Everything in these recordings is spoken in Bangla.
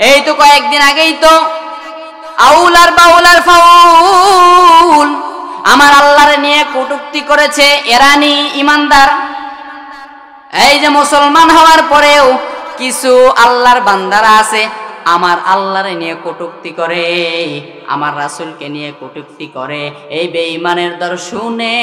এই তো কয়েকদিন আগেই তো আউল আর বাউল আর ফাউল আমার আল্লাহর নিয়ে কটূক্তি করেছে এরানি ইমানদার। এই যে মুসলমান হওয়ার পরেও কিছু আল্লাহর বান্দারা আছে আমার আল্লাহর নিয়ে কটূক্তি করে, আমার রাসূলকে নিয়ে কটূক্তি করে। এই বেঈমানের দর্শনে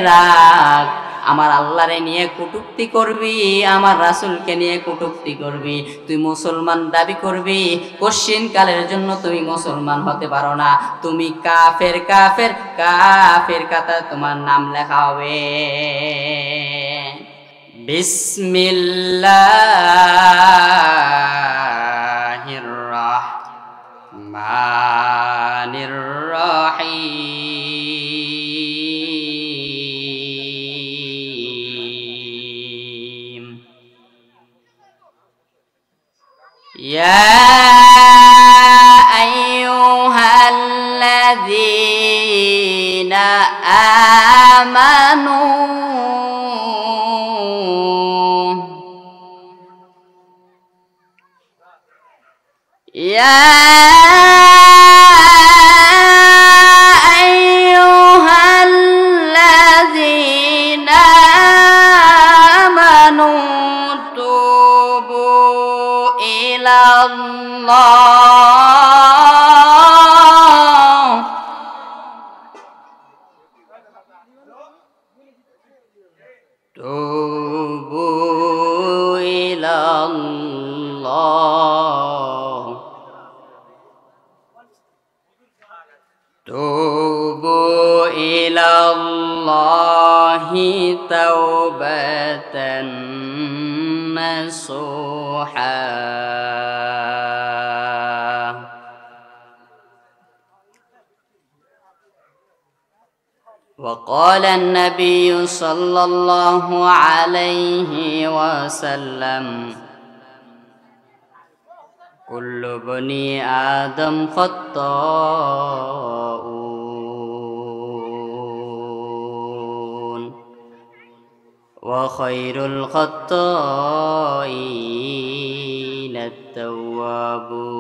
রাখ, আমার আল্লাহরে নিয়ে কটূক্তি করবি, আমার রাসূলকে নিয়ে কটূক্তি করবি, তুই মুসলমান দাবি করবি, কশিন কালের জন্য তুমি মুসলমান হতে পারো না। তুমি কাফের, কাফের, কাফের কাতার তোমার নাম লেখা হবে। বিসমিল্লাহির রাহমানির রাহিম। ইয়া আইয়ুহাল্লাযীনা আমানু يا أيها الذين آمنوا توبوا إلى الله توبوا إلى الله توبوا إلى الله توبة نصوحا وقال النبي صلى الله عليه وسلم كل بني آدم خطاؤون وخير الخطائين التوابون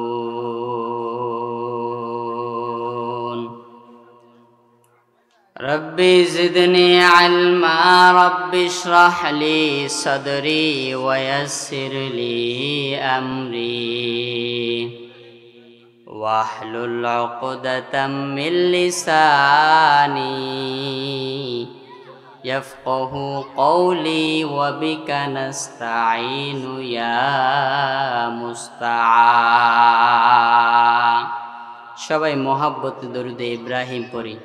ربي زدني علما رب اشرح لي صدري ويسر لي أمري واحلل عقدة من لساني يفقه قولي وبك نستعين يا مستعان সবাই মোহাব্বত দরুদ ইব্রাহিম পড়ি।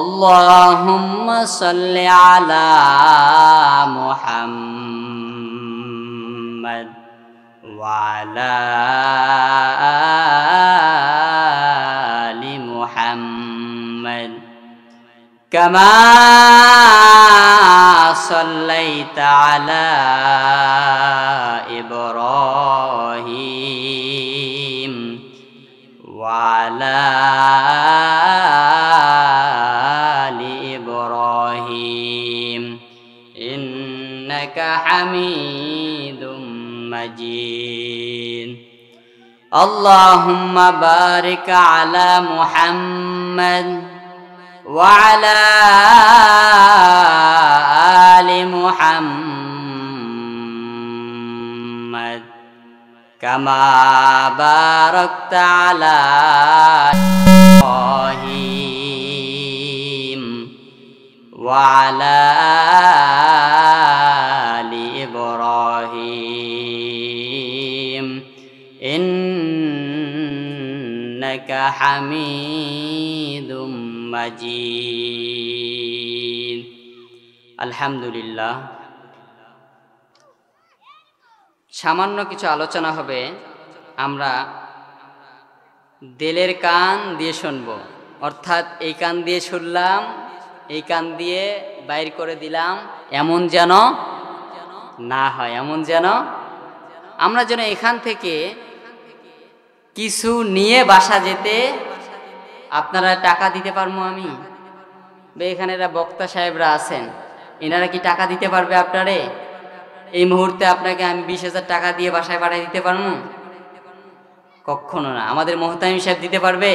اللهم صل على محمد وعلى آل محمد كما صليت على إبراهيم وعلى إنك حميد مجيد اللهم بارك على محمد وعلى آل محمد كما باركت على إبراهيم وعلى آل إبراهيم إنك حميد مجيد الحمد لله। সামান্য কিছু আলোচনা হবে, আমরা দিলের কান দিয়ে শুনব, অর্থাৎ এই কান দিয়ে শুনলাম, এই কান দিয়ে বাইর করে দিলাম, এমন যেন না হয়, এমন যেন আমরা যেন এখান থেকে কিছু নিয়ে বাসা যেতে। আপনারা টাকা দিতে পারবো আমি বে, এখানে এরা বক্তা সাহেবরা আছেন, এনারা কি টাকা দিতে পারবে আপনারে? এই মুহূর্তে আপনাকে আমি 20,000 টাকা দিয়ে বাসায় পাঠিয়ে দিতে পারবো? কখনো না। আমাদের মোহতামিম সাহেব দিতে পারবে?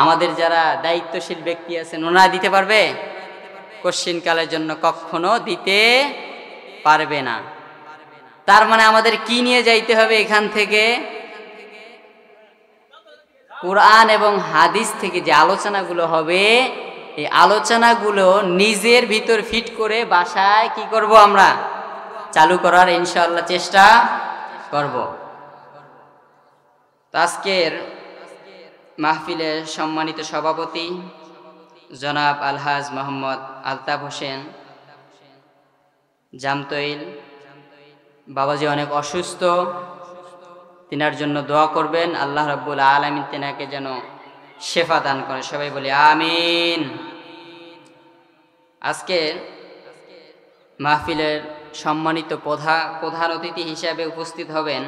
আমাদের যারা দায়িত্বশীল ব্যক্তি আছেন ওনারা দিতে পারবে? কোশ্চিনকালের জন্য কখনো দিতে পারবে না। তার মানে আমাদের কি নিয়ে যাইতে হবে এখান থেকে? কোরআন এবং হাদিস থেকে যে আলোচনাগুলো হবে, এই আলোচনাগুলো নিজের ভিতর ফিট করে বাসায় কি করব আমরা? চালু করার ইনশাআল্লাহ চেষ্টা করব। তো আজকের মাহফিলের সম্মানিত সভাপতি জনাব আলহাজ মোহাম্মদ আলতাফ হোসেন জামতৈল, বাবাজি অনেক অসুস্থ, তিনার জন্য দোয়া করবেন। আল্লাহ রাব্বুল আলামিন তিনাকে যেন শেফা দান করে, সবাই বলি আমিন। আজকে মাহফিলের সম্মানিত প্রধান অতিথি হিসাবে উপস্থিত হবেন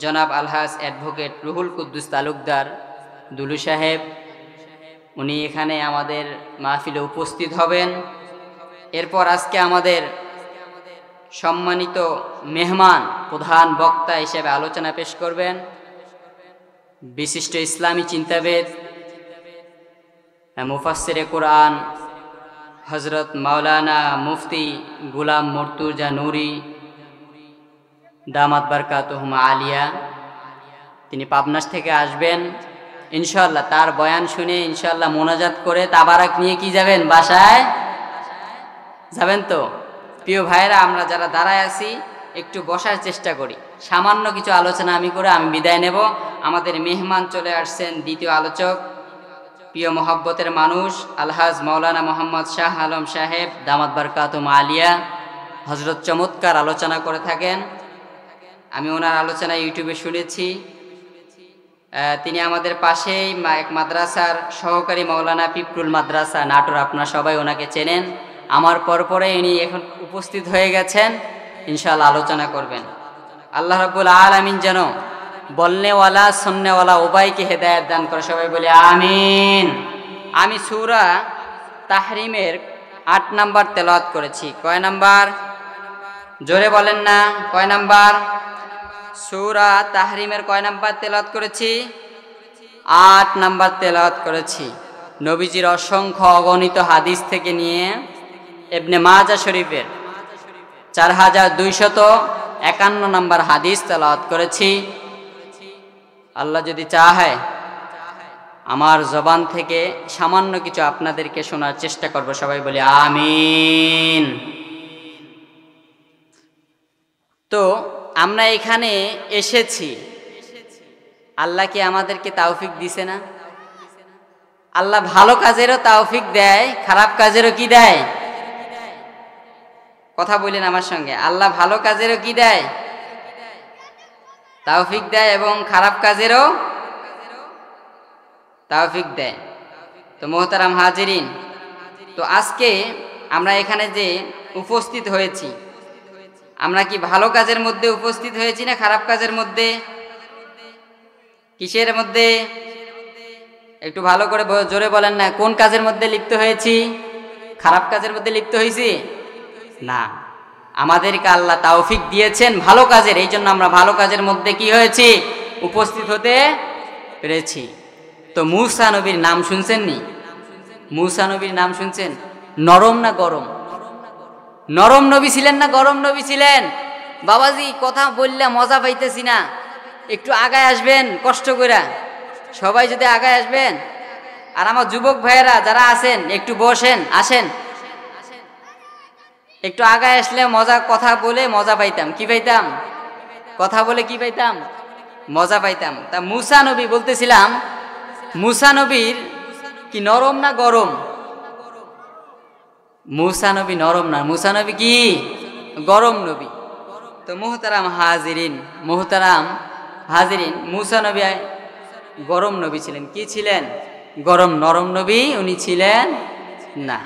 জনাব আলহাজ অ্যাডভোকেট রুহুল কুদ্দুস তালুকদার দুলু সাহেব। উনি এখানে আমাদের মাহফিলে উপস্থিত হবেন। এরপর আজকে আমাদের সম্মানিত মেহমান প্রধান বক্তা হিসেবে আলোচনা পেশ করবেন বিশিষ্ট ইসলামী চিন্তাবিদ মুফাসসিরে কোরআন হযরত মাওলানা মুফতি গোলাম মুর্তুজা নূরি দামাত বারকাতুহুম আলিয়া। তিনি পাবনাস থেকে আসবেন ইনশাআল্লাহ। তার বয়ান শুনে ইনশাআল্লাহ মোনাজাত করে তাবারাক নিয়ে কি যাবেন? বাসায় যাবেন। তো প্রিয় ভাইরা, আমরা যারা দাঁড়ায় আছি একটু বসার চেষ্টা করি। সামান্য কিছু আলোচনা আমি করে আমি বিদায় নেব। আমাদের মেহমান চলে আসছেন, দ্বিতীয় আলোচক, প্রিয় মহব্বতের মানুষ আলহাজ মাওলানা মোহাম্মদ শাহ আলম সাহেব দামাত বারকাতুহুম আলিয়া। হযরত চমৎকার আলোচনা করে থাকেন, আমি ওনার আলোচনা ইউটিউবে শুনেছি। তিনি আমাদের পাশেই এক মাদ্রাসার সহকারী মাওলানা পিপরুল মাদ্রাসা নাটোর, আপনারা সবাই ওনাকে চেনেন। আমার পরপরে ইনি এখন উপস্থিত হয়ে গেছেন, ইনশাআল্লাহ আলোচনা করবেন। আল্লাহ রাব্বুল আলামিন যেন বলনেওয়ালা শুননেওয়ালা উভয়কে হেদায়েত দান করে, সবাই বলি আমিন। আমি সূরা তাহরিমের 8 নাম্বার তেলাওয়াত করেছি। কয় নাম্বার? জোরে বলেন না, কয় নাম্বার? সূরা তাহরিমের কয় নাম্বার তেলাওয়াত করেছি? 8 নাম্বার তেলাওয়াত করেছি। নবীজির অসংখ্য অগণিত হাদিস থেকে নিয়ে ইবনে মাজাহ শরীফের 4251 নাম্বার হাদিস তেলাওয়াত করেছি। আল্লাহ যদি চাহে আমার জবান থেকে সামান্য কিছু আপনাদেরকে শোনার চেষ্টা করব, সবাই বলি আমিন। তো আমরা এখানে এসেছি, আল্লাহ কি আমাদেরকে তৌফিক দিছে না? আল্লাহ ভালো কাজেরও তৌফিক দেয়, খারাপ কাজেরও কি দেয়? কথা বলেন আমার সঙ্গে, আল্লাহ ভালো কাজেরও কি দেয়? তৌফিক দেয়, এবং খারাপ কাজেরও তৌফিক দেয়। তো মোহতারাম হাজিরিন, তো আজকে আমরা এখানে যে উপস্থিত হয়েছি, আমরা কি ভালো কাজের মধ্যে উপস্থিত হয়েছি না খারাপ কাজের মধ্যে? কিসের মধ্যে? একটু ভালো করে জোরে বলেন না, কোন কাজের মধ্যে লিপ্ত হয়েছি? খারাপ কাজের মধ্যে লিপ্ত হয়েছি না। আমাদেরকে আল্লাহ তৌফিক দিয়েছেন ভালো কাজের, এই জন্য আমরা ভালো কাজের মধ্যে কি হয়েছি? উপস্থিত হতে পেরেছি। তো মূসা নবীর নাম শুনছেন নি? মূসা নবীর নাম শুনছেন? নরম না গরম? নরম নবী ছিলেন না গরম নবী ছিলেন? বাবাজি কথা বললে মজা পাইতেছি না, একটু আগায় আসবেন কষ্ট করে, সবাই যদি আগায় আসবেন। আর আমার যুবক ভাইয়েরা যারা আছেন একটু বসেন, আসেন, একটু আগায় আসলে মজা, কথা বলে মজা পাইতাম। কি পাইতাম? কথা বলে কি পাইতাম? মজা পাইতাম। তা মূসা নবী বলতেছিলাম, মূসা নবীর কি নরম না গরম? মূসা নবী নরম না, মূসা নবী কি গরম নবী। তো মোহতারাম হাজিরিন, মূসা নবী গরম নবী ছিলেন। কি ছিলেন? গরম। নরম নবী উনি ছিলেন না।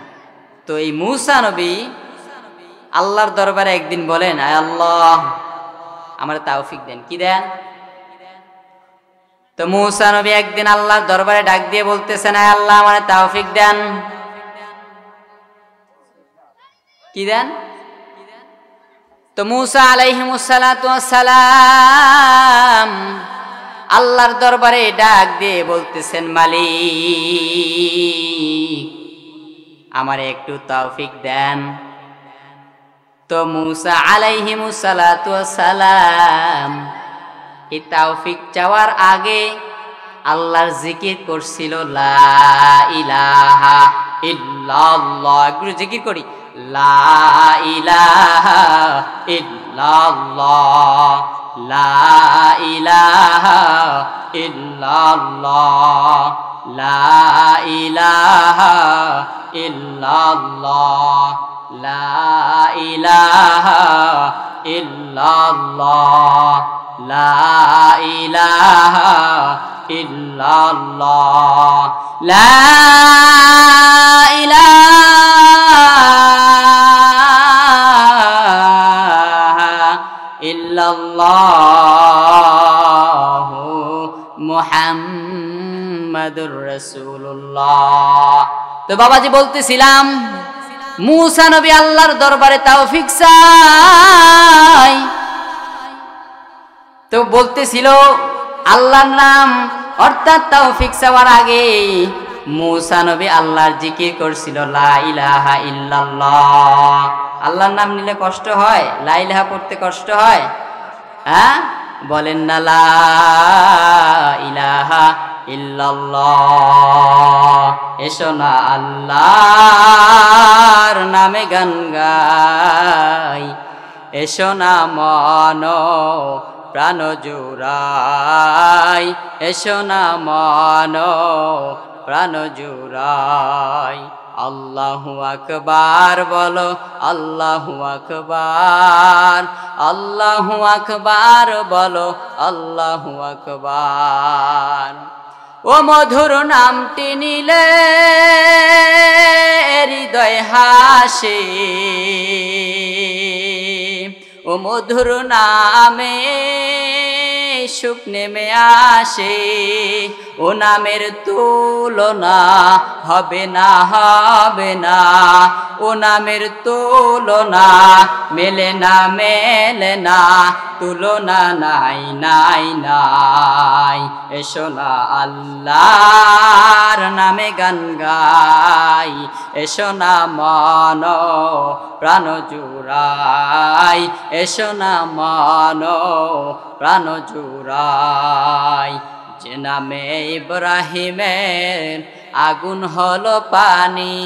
তো এই মূসা নবী আল্লাহর দরবারে একদিন বলেন, আয় আল্লাহ আমার তৌফিক দেন। কি দেন? তো মূসা নবী একদিন আল্লাহর দরবারে ডাক দিয়ে বলতেছেন, আয় আল্লাহ আমার তৌফিক দেন। কি দেন? তো মূসা আলাইহিমুস সালাতু ওয়াস সালাম আল্লাহর দরবারে ডাক দিয়ে বলতেছেন, মালিক আমারে একটু তৌফিক দেন। তো মুসা আলাইহিমুস সালাতু ওয়াস সালাম এই তৌফিক চাওয়ার আগে আল্লাহর জিকির করছিল, লা ইলাহা ইল্লাল্লাহ। একটু জিকির করি, লা ইলাহা ইল্লাল্লাহ, লা ইলাহা ইল্লাল্লাহ, লা ইলাহা ইল্লাল্লাহ, লা ইলাহা ইল্লাল্লাহ, লা ইলাহা ইল্লাল্লাহ, লা ইলাহা ইল্লাল্লাহু মুহাম্মাদুর রাসূলুল্লাহ। তো বাবাজি বলতেছিলাম, মুসা নবী আল্লাহর দরবারে তৌফিক চাই, তো বলতেছিল আল্লাহর নাম, অর্থাৎ তৌফিক চাওয়ার আগে মুসা নবী আল্লাহর জিকির করছিল, লা ইলাহা ইল্লাল্লাহ। আল্লাহর নাম নিলে কষ্ট হয়? লা ইলাহা পড়তে কষ্ট হয়? হ্যাঁ, বলেন না, লা ইলাহা ইল্লাল্লাহ। এসো না আল্লাহর নামে গান গাই, এসো না মন প্রাণ জুড়াই, এসো না মন প্রাণ জুড়াই। আল্লাহু আকবার বলো, আল্লাহু আকবার, আল্লাহু আকবার বলো, আল্লাহু আকবার। ও মধুর নামটি নিলে হৃদয় হাসে, ও মধুর নামে সুখ নেমে আসে, ও নামের তুলনা হবে না, হবে না, ও নামের তুলনা মেলে না, মেলে না, তুলনা নাই, নাই, নাই। এসো না আল্লাহর নামে গান গাই, এসো না মন প্রাণ জুড়াই, এসো না মন প্রাণ জুড়াই। যে নামে ইব্রাহিমের আগুন হলো পানি,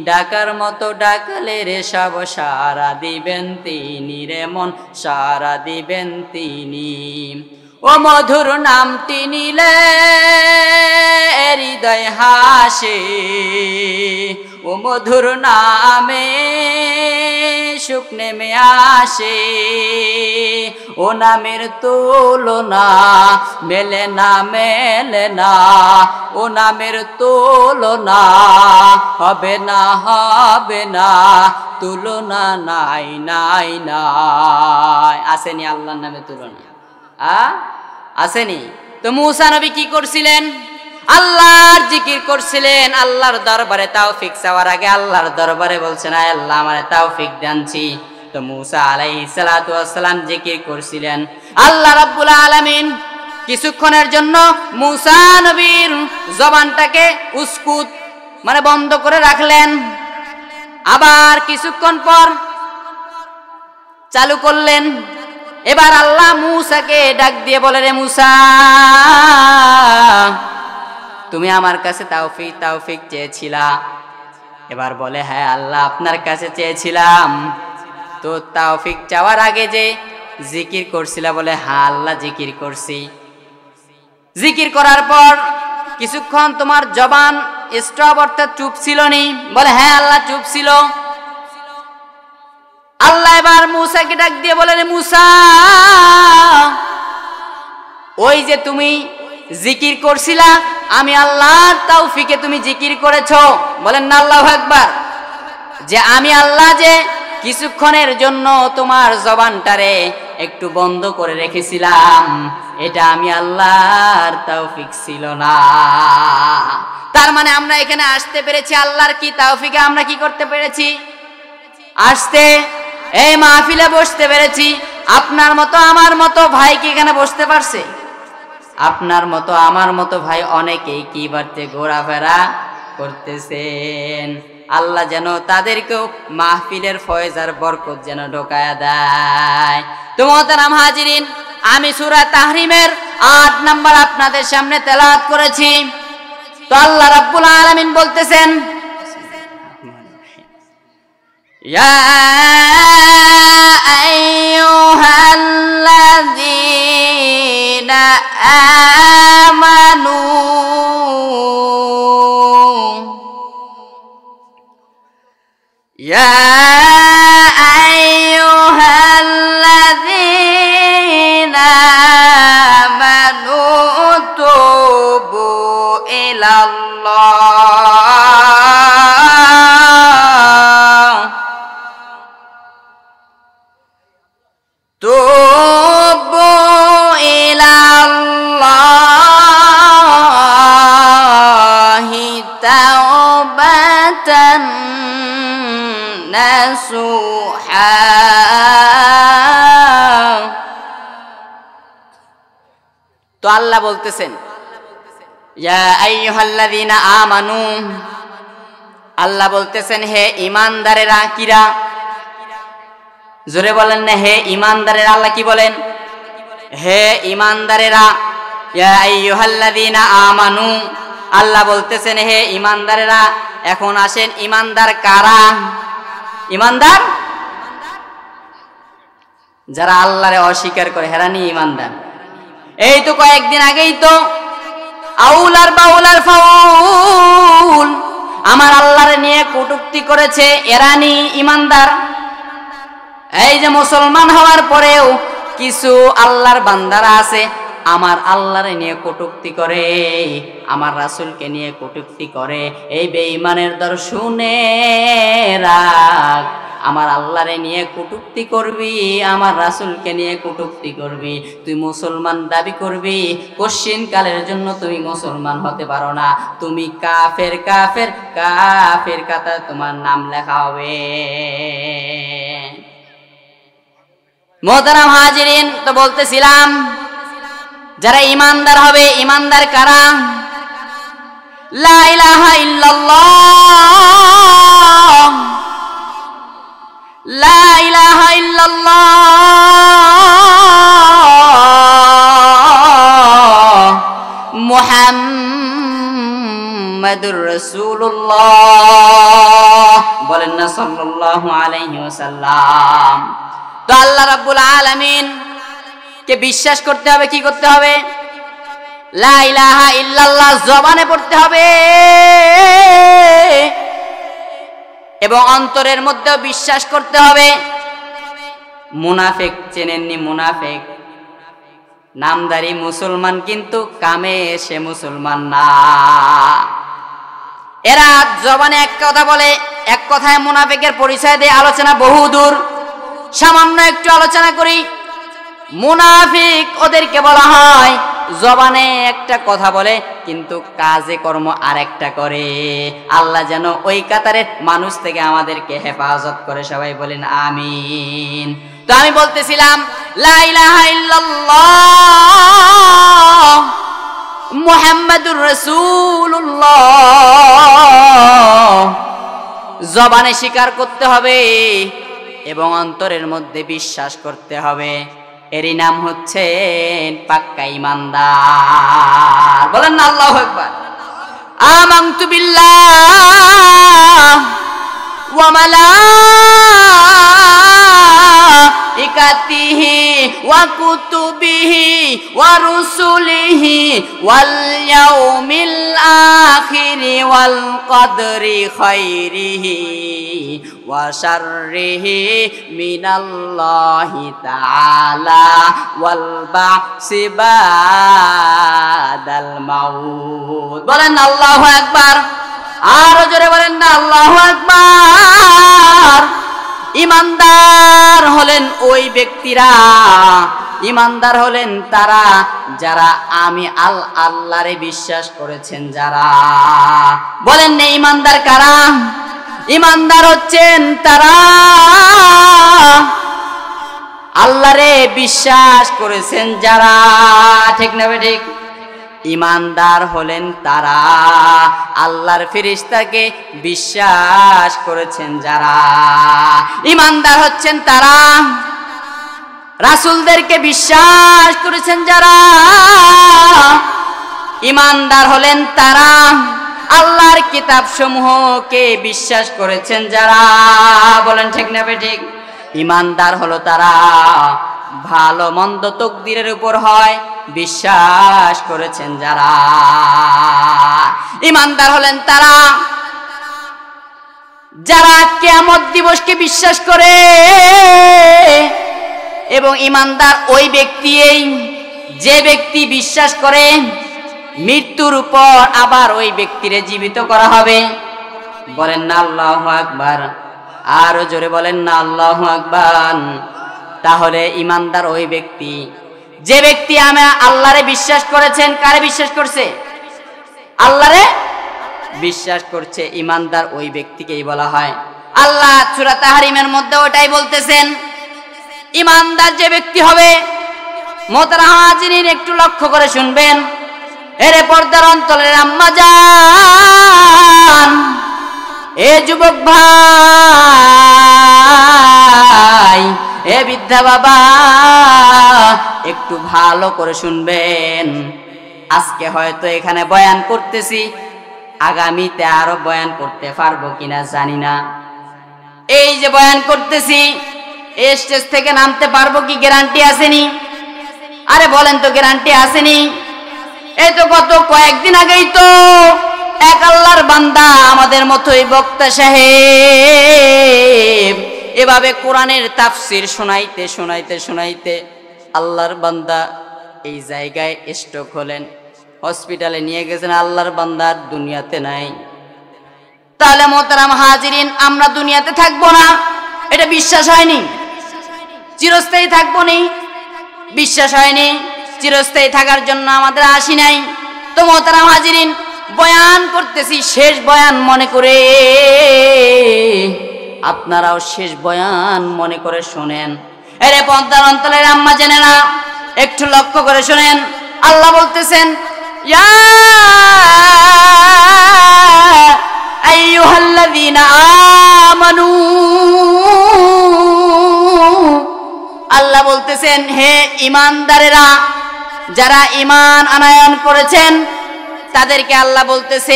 ডাকার মতো ডাকলে রে সব সারা দিবেন তিনি, রে মন সারা দিবেন তিনি। ও মধুর নামটি নিলে হৃদয় হাসে, ও মধুর নামে সুখ নেমে আসে, ও নামের তুলনা মেলে না, মেলে না, ও নামের তুলনা হবে না, হবে না, তুলনা নাই, নাই, নাই। আসেনি আল্লাহর নামে তুলনা? আসেনি? তো মুসা নবী কি করছিলেন? আল্লাহর জিকির করছিলেন। আল্লাহর দরবারে তৌফিক চাওয়ার আগে আল্লাহর দরবারে বলছেন, আয় আল্লাহ আমারে তৌফিক দানছি। তো মুসা আলাইহিস সালাতু ওয়াস সালাম জিকির করছিলেন। আল্লাহ রাব্বুল আলামিন কিছুক্ষণের জন্য মুসা নবীর জবানটাকে উস্কুত মানে বন্ধ করে রাখলেন, আবার কিছুক্ষণ পর চালু করলেন। এবার আল্লাহ মুসাকে ডাক দিয়ে বলে, রে মুসা, তুমি আমার কাছে তৌফিক চেয়েছিলা। এবার বলে, হ্যাঁ আল্লাহ আপনার কাছে চেয়েছিলাম। তো তৌফিক চাওয়ার আগে যে জিকির করছিলা? বলে, হ্যাঁ আল্লাহ জিকির করছি। জিকির করার পর কিছুক্ষণ তোমার জবান স্টপ অর্থাৎ চুপ ছিল নি? বলে, হ্যাঁ আল্লাহ চুপ ছিল। আল্লাহ এবার মুসাকে ডাক দিয়ে বলে, রে মুসা, ওই যে তুমি জিকির করছিলা, আমি আল্লাহর তৌফিকে তুমি জিকির করেছো। বলেন না আল্লাহু আকবার। যে আমি আল্লাহ যে কিছুক্ষণের জন্য তোমার জবানটারে একটু বন্ধ করে রেখেছিলাম, এটা আমি আল্লাহর তৌফিক ছিল না। তার মানে আমরা এখানে আসতে পেরেছি আল্লাহর কি তৌফিকে? আমরা কি করতে পেরেছি? আসতে, এই মাহফিলে বসতে পেরেছি। আপনার মতো আমার মতো ভাই কি এখানে বসতে পারছে? আপনার মতো আমার মতো ভাই অনেকেই কি বাড়তে ঘোরাফেরা করতেছেন। আল্লাহ যেন তাদেরকেও মাহফিলের ফয়েজ আর বরকত যেন ঢোকায়া দেয়। তো মোহতারাম হাজিরিন, আমি সূরা তাহরিমের 8 নাম্বার আপনাদের সামনে তেলাওয়াত করেছি। তো আল্লাহ রাব্বুল আলামিন বলতেছেন, ইয়া আইয়ুহাল্লাযীনা আমানু ইয়া আইয়ুহাল্লাযীনা আমানু তুবু ইলাল্লাহ তুবু ইলাল্লাহি তাওবাতান নাসুহা। তো আল্লাহ বলতেছেন, ইয়া আইয়ুহাল্লাযীনা আমানু, আল্লাহ বলতেছেন হে ঈমানদারেরা। কিরা? জোরে বলেন না, হে ঈমানদারেরা। আল্লাহ কি বলেন? হে ঈমানদারেরা। ইয়া আইয়ুহাল্লাযীনা আমানু, আল্লাহ বলতেছেন হে ঈমানদারেরা। এখন আসেন, ঈমানদার কারা? ঈমানদার যারা আল্লাহরে অস্বীকার করে, হেরানি ঈমানদার। এই তো কয়েকদিন আগেই তো আউলার বাউলার ফাউল আমার আল্লাহরে নিয়ে কটূক্তি করেছে, এরানি ঈমানদার। এই যে মুসলমান হওয়ার পরেও কিছু আল্লাহর বান্দারা আছে আমার আল্লাহরে নিয়ে কটূক্তি করে, আমার রাসূলকে নিয়ে কটূক্তি করে। এই বেঈমানের দর্শনে রাখ, আমার আল্লাহরে নিয়ে কটূক্তি করবি, আমার রাসূলকে নিয়ে কটূক্তি করবি, তুই মুসলমান দাবি করবি, কশিন কালের জন্য তুমি মুসলমান হতে পারো না। তুমি কাফের, কাফের, কাফের কাতার তোমার নাম লেখা হবে। মোহতারাম হাজিরিন, তো বলতেছিলাম যারা ঈমানদার হবে, ঈমানদার কারা? লা ইলাহা ইল্লাল্লাহ, লা ইলাহা ইল্লাল্লাহ মুহাম্মাদুর রাসূলুল্লাহ, বলেন না সাল্লাল্লাহু আলাইহি ওয়াসাল্লাম। তো আল্লাহ রাব্বুল আলামিন কে বিশ্বাস করতে হবে, কি করতে হবে? লা ইলাহা ইল্লাল্লাহ জবানে পড়তে হবে এবং অন্তরের মধ্যেও বিশ্বাস করতে হবে। মুনাফিক চেনেননি? মুনাফিক নামদারি মুসলমান, কিন্তু কামে সে মুসলমান না। এরা জবানে এক কথা বলে, এক কথায় মুনাফিকের পরিচয় দিয়ে আলোচনা বহুদূর। সামান্য একটু আলোচনা করি। মুনাফিক ওদেরকে বলা হয় জবানে একটা কথা বলে কিন্তু কাজে কর্ম আরেকটা করে। আল্লাহ যেন ওই কাতারের মানুষ থেকে আমাদেরকে হেফাজত করে, সবাই বলেন আমিন। তো আমি বলতেছিলাম লা ইলাহা ইল্লাল্লাহ মুহাম্মাদুর রাসূলুল্লাহ জবানে স্বীকার করতে হবে এবং অন্তরের মধ্যে বিশ্বাস করতে হবে। এরই নাম হচ্ছে পাক্কা ঈমানদার। বলেন না আল্লাহু আকবার। আমানতু বিল্লাহ ওয়া মালাইকাতিহি ওয়া কুতুবিহি ওয়া রুসুলিহি ওয়াল ইয়াউমিল আখিরি ওয়াল কদরি খাইরিহি ওয়া শাররিহি মিনাল্লাহি তাআলা ওয়াল বা'সি বাদাল মাউত। বলেন আল্লাহু আকবার। আর জোরে বলেন না আল্লাহু আকবার। ঈমানদার হলেন ওই ব্যক্তিরা, ঈমানদার হলেন তারা যারা আমি আল্লাহরে বিশ্বাস করেছেন যারা। বলেন না ঈমানদার কারা? ঈমানদার হচ্ছেন তারা আল্লাহরে বিশ্বাস করেছেন যারা। ঠিক না ঠিক? ইমানদার হলেন তারা আল্লাহর ফেরেশতাকে বিশ্বাস করেছেন যারা। ইমানদার হচ্ছেন তারা রাসূলদেরকে বিশ্বাস করেছেন যারা। ইমানদার হলেন তারা আল্লাহর কিতাবসমূহকে বিশ্বাস করেছেন যারা। বলেন ঠিক না বেঠিক? ইমানদার হলো তারা ভালো মন্দ তাকদীরের উপর হয় বিশ্বাস করেছেন যারা। ইমানদার হলেন তারা যারা কিয়ামত দিবসকে বিশ্বাস করে, এবং ইমানদার ওই ব্যক্তি যে ব্যক্তি বিশ্বাস করে মৃত্যুর উপর আবার ওই ব্যক্তিরে জীবিত করা হবে। বলেন না আল্লাহু আকবার, আরো জোরে বলেন না আল্লাহু আকবার। তাহলে ইমানদার ওই ব্যক্তি যে ব্যক্তি আল্লাহরে বিশ্বাস করেছেন। কারে বিশ্বাস করছে? আল্লাহরে বিশ্বাস করছে। ইমানদার ওই ব্যক্তিকেই বলা হয়। আল্লাহ সূরা তাহরিমের মধ্যে ওটাই বলতেছেন, ইমানদার যে ব্যক্তি হবে। মোহতারাম হাজিরিন, একটু লক্ষ্য করে শুনবেন। এরে পর্দার অন্তরের আম্মা জান, এ যুবক ভাই, এ বৃদ্ধা বাবা, একটু ভালো করে শুনবেন। আজকে হয়তো এখানে বয়ান করতেছি, আগামীতে আরো বয়ান করতে পারবো কিনা জানি না। এই যে বয়ান করতেছি, এই স্টেজ থেকে নামতে পারবো কি গ্যারান্টি আসেনি? আরে বলেন তো, গ্যারান্টি আসেনি? এই তো গত কয়েকদিন আগেই তো এক আল্লাহর বান্দা, আমাদের মতোই বক্তা সাহেব, এভাবে কোরআনের তাফসির শোনাইতে শোনাইতে শোনাইতে আল্লাহর বান্দা এই জায়গায় স্ট্রোক হলেন। হসপিটালে নিয়ে গেছেন, আল্লাহর বান্দা আর দুনিয়াতে নাই। তাহলে মোহতারাম হাজিরিন, আমরা দুনিয়াতে থাকবো না, এটা বিশ্বাস হয়নি। চিরস্থায়ী থাকবো নি, বিশ্বাস হয়নি। চিরস্থায়ী থাকার জন্য আমাদের আসি নাই। তো মোহতারাম হাজিরিন, বয়ান করতেছি শেষ বয়ান মনে করে, আপনারাও শেষ বয়ান মনে করে শোনেন। এরে পর্দার অন্তরের আম্মা জেনেরা, একটু লক্ষ্য করে শোনেন। আল্লাহ বলতেছেন, ইয়া আইয়ুহাল্লাযীনা আমানু, আল্লাহ বলতেছেন, হে ঈমানদারেরা, যারা ঈমান আনয়ন করেছেন তাদেরকে আল্লাহ বলতেছেন,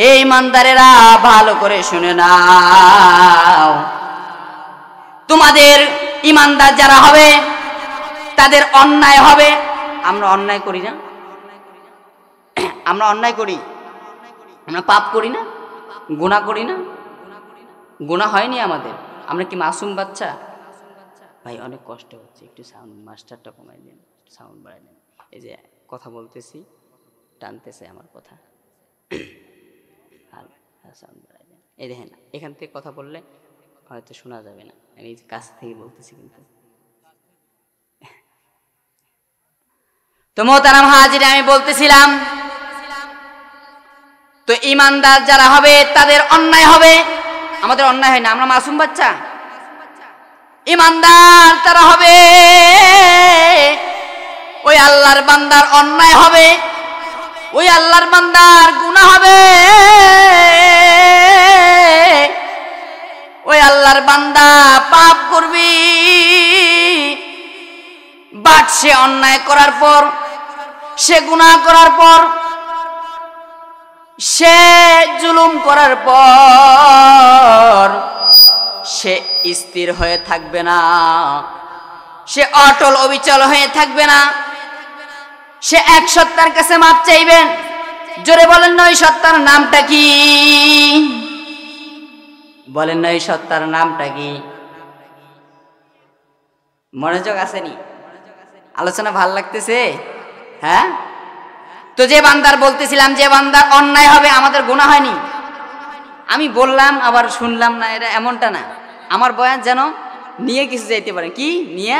এই ঈমানদারেরা ভালো করে শুনে নাও। তোমাদের ঈমানদার যারা হবে তাদের অন্যায় হবে। আমরা অন্যায় করি না? আমরা অন্যায় করি, আমরা পাপ করি না, গুনাহ করি না? গুনাহ হয়নি আমাদের? আমরা কি মাসুম বাচ্চা? ভাই অনেক কষ্ট হচ্ছে, একটু সাউন্ড মাস্টারটা কমাই দেন, সাউন্ড বাড়াই দেন। এই যে কথা বলতেছি, টানতেছে আমার কথা, আর সাউন্ড বাড়াই দেন। এই দেখেন, এখান থেকে কথা বললে হয়তো শোনা যাবে না, আমি কাছ থেকে বলতেছি। কিন্তু তো মোহতারাম হাজির, আমি বলতেছিলাম, তো ঈমানদার যারা হবে তাদের অন্যায় হবে। আমাদের অন্যায় হয় না, আমরা মাসুম বাচ্চা। ঈমানদার তারা হবে, ওই আল্লাহর বান্দার অন্যায় হবে, ওই আল্লাহর বান্দার গুনাহ হবে, ওই আল্লাহর বান্দা পাপ করবি। বাট সে অন্যায় করার পর, সে গুনাহ করার পর, সে জুলুম করার পর সে স্থির হয়ে থাকবে না, সে অটল অবিচল হয়ে থাকবে না। সে এক সত্তার কাছে মাপ চাইবেন। জোরে বলেন না, ওই সত্তার নামটা কি? বলেন না, ওই সত্তার নামটা কি? মনোযোগ আসেনি? আলোচনা ভাল লাগতেছে? হ্যাঁ। তো যে বান্দার বলতেছিলাম, যে বান্দার অন্যায় হবে, আমাদের গুনাহ হয়নি। আমি বললাম আবার শুনলাম না, এটা এমনটা না। আমার বয়ান যেন নিয়ে কিছু যাইতে পারে। কি নিয়ে?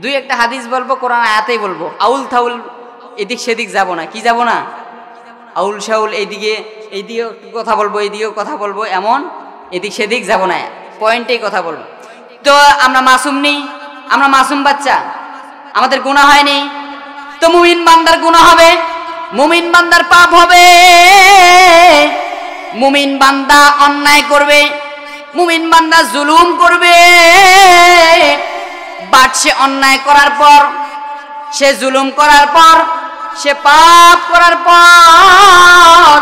দুই একটা হাদিস বলবো, কোরআন আয়াতেই বলবো। আউল থাউল এদিক সেদিক যাব না। কি যাব না? আউল শাউল এইদিকে কথা বলবো, এইদিকেও কথা বলবো, এমন এদিক সেদিক যাব না, পয়েন্টেই কথা বলবো। তো আমরা মাসুম নেই, আমরা মাসুম বাচ্চা, আমাদের গুনাহ হয়নি। তো মুমিন মুমিন বান্দার গুনাহ হবে, মুমিন বান্দার পাপ হবে। মুমিন বান্দা অন্যায় করবে, মুমিন বান্দা জুলুম করবে, বাট সে অন্যায় করার পর, সে জুলুম করার পর, সে পাপ করার পর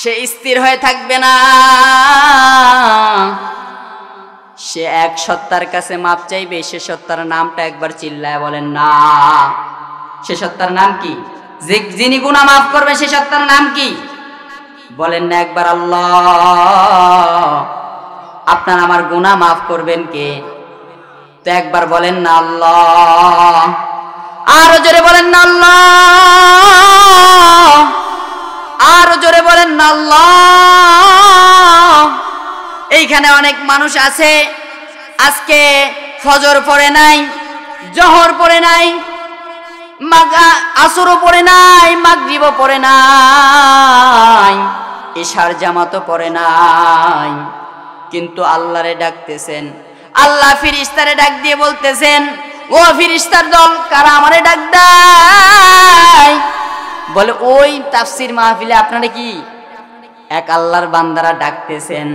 সে স্থির হয়ে থাকবে না। সে এক সত্তার কাছে মাপ চাইবে। সে সত্তার নামটা একবার চিল্লায় বলেন না। সে সত্তার নাম কি? যিনি গুনাহ মাফ করবে সে সত্তার নাম কি? বলেন না একবার আল্লাহ। আপনার আমার গুনাহ মাফ করবেন কে? তো একবার বলেন না আল্লাহ। আরো জোরে বলেন না আল্লাহ। আরো জোরে বলেন না আল্লাহ। এইখানে অনেক মানুষ আছে আজকে ফজর পড়ে নাই, জোহর পড়ে নাই, আসরও পড়ে নাই, মাগরিবও পড়ে নাই, ইশার জামাতও পড়ে নাই, কিন্তু আল্লাহরে ডাকতেছেন। আল্লাহ ফেরেশতারে ডাক দিয়ে বলতেছেন, ও ফেরেশতার দল, কারা আমারে ডাক দেয়? বলে ওই তাফসীর মাহফিলে আপনারা কি এক আল্লাহর বান্দারা ডাকতেছেন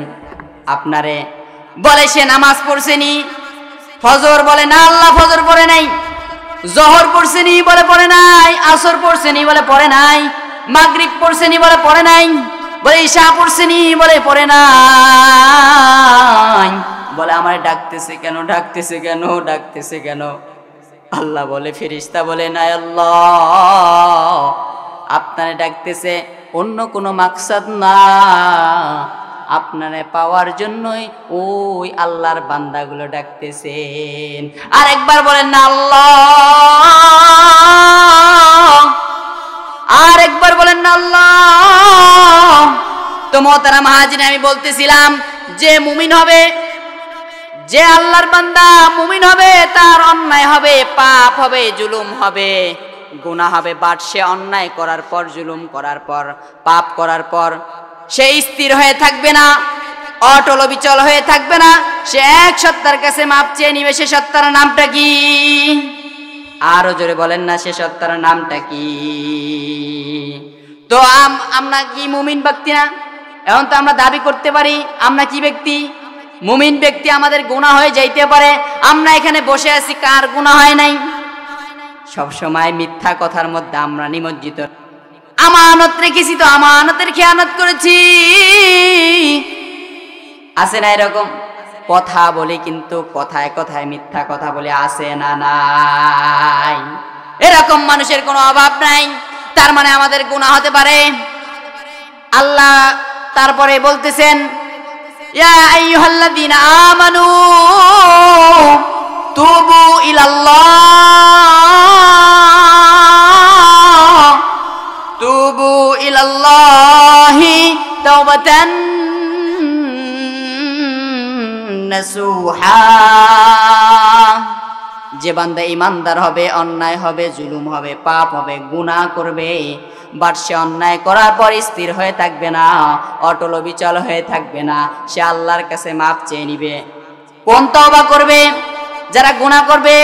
আপনারে। বলে সে নামাজ পড়ছেনি? ফজর? বলে না আল্লাহ ফজর পড়ে নাই। জোহর পড়ছেনি? বলে পড়ে নাই। আসর পড়ছেনি? বলে পড়ে নাই। মাগরিব পড়ছেনি? বলে পড়ে নাই। বলে ঈশা পড়ছেনি? বলে পড়ে নাই। বলে আমারে ডাকতেছে কেন? ডাকতেছে কেন? ডাকতেছে কেন? আল্লাহ বলে, ফেরেশতা বলে না আল্লাহ, আপনারে ডাকতেছে অন্য কোনো মাকসাদ না, আপনারে পাওয়ার জন্যই ওই আল্লাহর বান্দাগুলো ডাকতেছেন। আর একবার বলেন না আল্লাহ। আর একবার বলেন না আল্লাহ। তো মোহতারাম হাজির, আমি বলতেছিলাম যে মুমিন হবে, যে আল্লাহর বান্দা মুমিন হবে, তার অন্যায় হবে, পাপ হবে, জুলুম হবে, গুনাহ হবে। বাট সে অন্যায় করার পর, জুলুম করার পর, পাপ করার পর সে স্থির হয়ে থাকবে না, অটল অবিচল হয়ে থাকবে না। সে এক সত্তার কাছে মাপ চেয়ে নিবে। সে সত্তার নামটা কি? আরো জোরে বলেন না, সে সত্তার নামটা কি? তো আমরা কি মুমিন ব্যক্তি না? এখন তো আমরা দাবি করতে পারি আমরা কি ব্যক্তি? মুমিন ব্যক্তি। আমাদের গুনাহ হয়ে যাইতে পারে, আমরা এখানে বসে আছি, কার গুনাহ হয় নাই? সব সময় মিথ্যা কথার মধ্যে আমরা নিমজ্জিত। আমানত রেখেছি তো আমানতের খেয়ানত করেছি। আছে না এরকম? কথা বলি কিন্তু কথায় কথায় মিথ্যা কথা বলে, আছে না নাই? এরকম মানুষের কোনো অভাব নাই। তার মানে আমাদের গুনাহ হতে পারে। আল্লাহ তারপরে বলতেছেন, ইয়া আইয়ুহাল্লাযীনা আমানু তুবু ইলাল্লাহ, তুবু ইলাল্লাহি তাওবাতান নাসুহা। যে বান্দা ইমানদার হবে, অন্যায় হবে, জুলুম হবে, পাপ হবে, গুনাহ করবে, বাট সে অন্যায় করার পর স্থির হয়ে থাকবে না, অটল অবিচল হয়ে থাকবে না, সে আল্লাহর কাছে মাপ চেয়ে নিবে। কোন তওবা করবে? যারা গুনাহ করবে,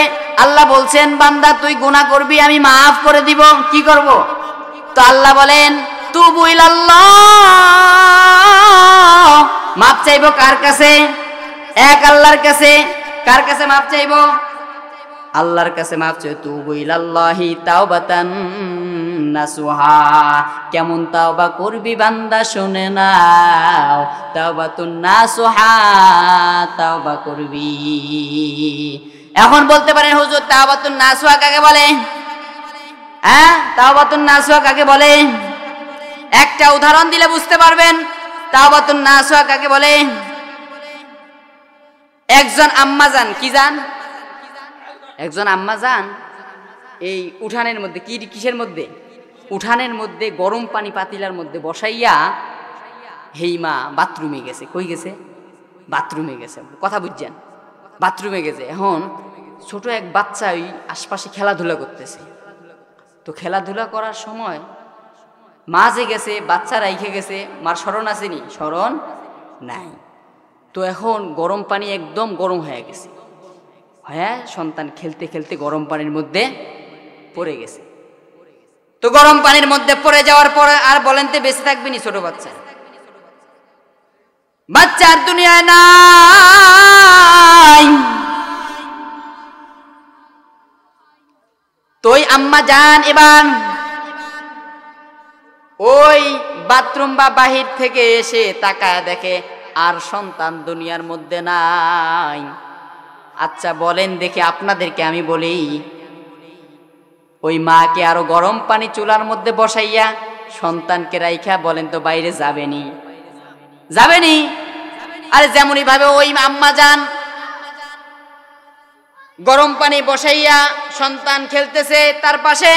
আল্লাহ বলছেন বান্দা তুই গুনাহ করবি, আমি মাফ করে দিব। কি করব? তো আল্লাহ বলেন তুবু ইলাল্লাহ। মাপ চাইবো কার কাছে? এক আল্লাহর কাছে। কার কাছে মাপ চাইবো? আল্লাহর কাছে মাপ চাই। তুবু ইলাল্লাহি তাওবাতান নাসুহা। কেমন তাওবা করবি বান্দা শুনে নাও, তাওবাতুন নাসুহা, তাওবা করবি। এখন বলতে পারেন হুজুর তাওবাতুন নাসুহা কাকে বলে? হ্যাঁ, তাওবাতুন নাসুহা কাকে বলে? একটা উদাহরণ দিলে বুঝতে পারবেন তাওবাতুন নাসুহা কাকে বলে। একজন আম্মা যান, কি যান? একজন আম্মা যান এই উঠানের মধ্যে, কিসের মধ্যে? উঠানের মধ্যে গরম পানি পাতিলার মধ্যে বসাইয়া হেইমা বাথরুমে গেছে। কই গেছে? বাথরুমে গেছে। কথা বুঝছেন? বাথরুমে গেছে। এখন ছোট এক বাচ্চা ওই আশপাশে খেলাধুলা করতেছে। তো খেলাধুলা করার সময় মা যে গেছে, বাচ্চা রাইখে গেছে, মার স্মরণ আসেনি? স্মরণ নাই। তো এখন গরম পানি একদম গরম হয়ে গেছে। হ্যাঁ, সন্তান খেলতে খেলতে গরম পানির মধ্যে পড়ে গেছে। তো গরম পানির মধ্যে পড়ে যাওয়ার পরে আর বলেন তো বেঁচে থাকবেনি ছোট বাচ্চা? বাচ্চার দুনিয়ায় নাই। তোই আম্মা জান এবার ওই বাথরুম বা বাহির থেকে এসে তাকায় দেখে আর সন্তান দুনিয়ার মধ্যে নাই। আচ্ছা বলেন দেখি, আপনাদেরকে আমি বলি, ওই মাকে আরো গরম পানি চুলার মধ্যে বসাইয়া সন্তানকে রাইখা বলেন তো বাইরে যাবেনি? যাবেনি? আরে যেমনই ভাবে ওই আম্মা জান গরম পানি বসাইয়া সন্তান খেলতেছে তার পাশে,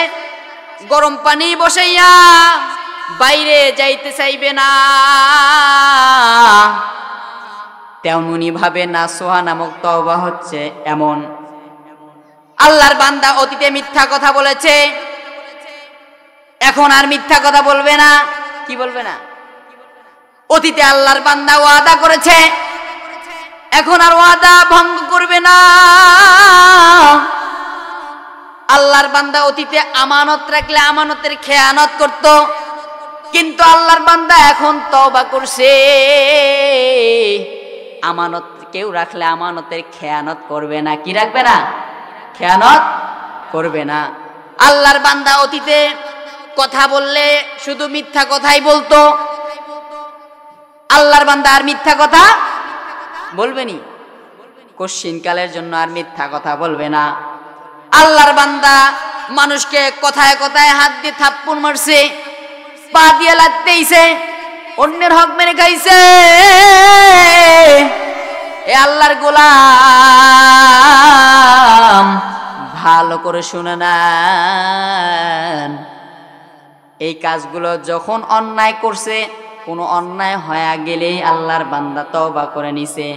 গরম পানি বসাইয়া বাইরে যাইতে চাইবে না, তেমনি ভাবে নাসোহা নামক তওবা হচ্ছে এমন। আল্লাহর বান্দা অতীতে মিথ্যা কথা বলেছে, এখন আর মিথ্যা কথা বলবে না। কি বলবে না? অতীতে আল্লাহর বান্দা ওয়াদা করেছে, এখন আর ওয়াদা ভঙ্গ করবে না। আল্লাহর বান্দা অতীতে আমানত রাখলে আমানতের খেয়ানত করত, কিন্তু আল্লাহর বান্দা এখন তওবা করছে, আমানত কেউ রাখলে আমানতের খেয়ানত করবে না। কি রাখবে না? খেয়ানত করবে না। আল্লাহর বান্দা অতীতে কথা বললে শুধু মিথ্যা কথাই বলতো, আল্লাহর বান্দা আর মিথ্যা কথা বলবেনি, কশিনকালের জন্য আর মিথ্যা কথা বলবে না। আল্লাহর বান্দা মানুষকে কথায় কথায় হাত দিয়ে থাপ্পড় মারছে, পা দিয়ে লাগতেইছে, অন্যের হক মেরে খাইছে। এ আল্লাহর গোলাম ভালো করে শুনে নেন, এই কাজগুলো যখন অন্যায় করছে, কোনো অন্যায় হয়ে গেলেই আল্লাহর বান্দা তওবা করে নিছে,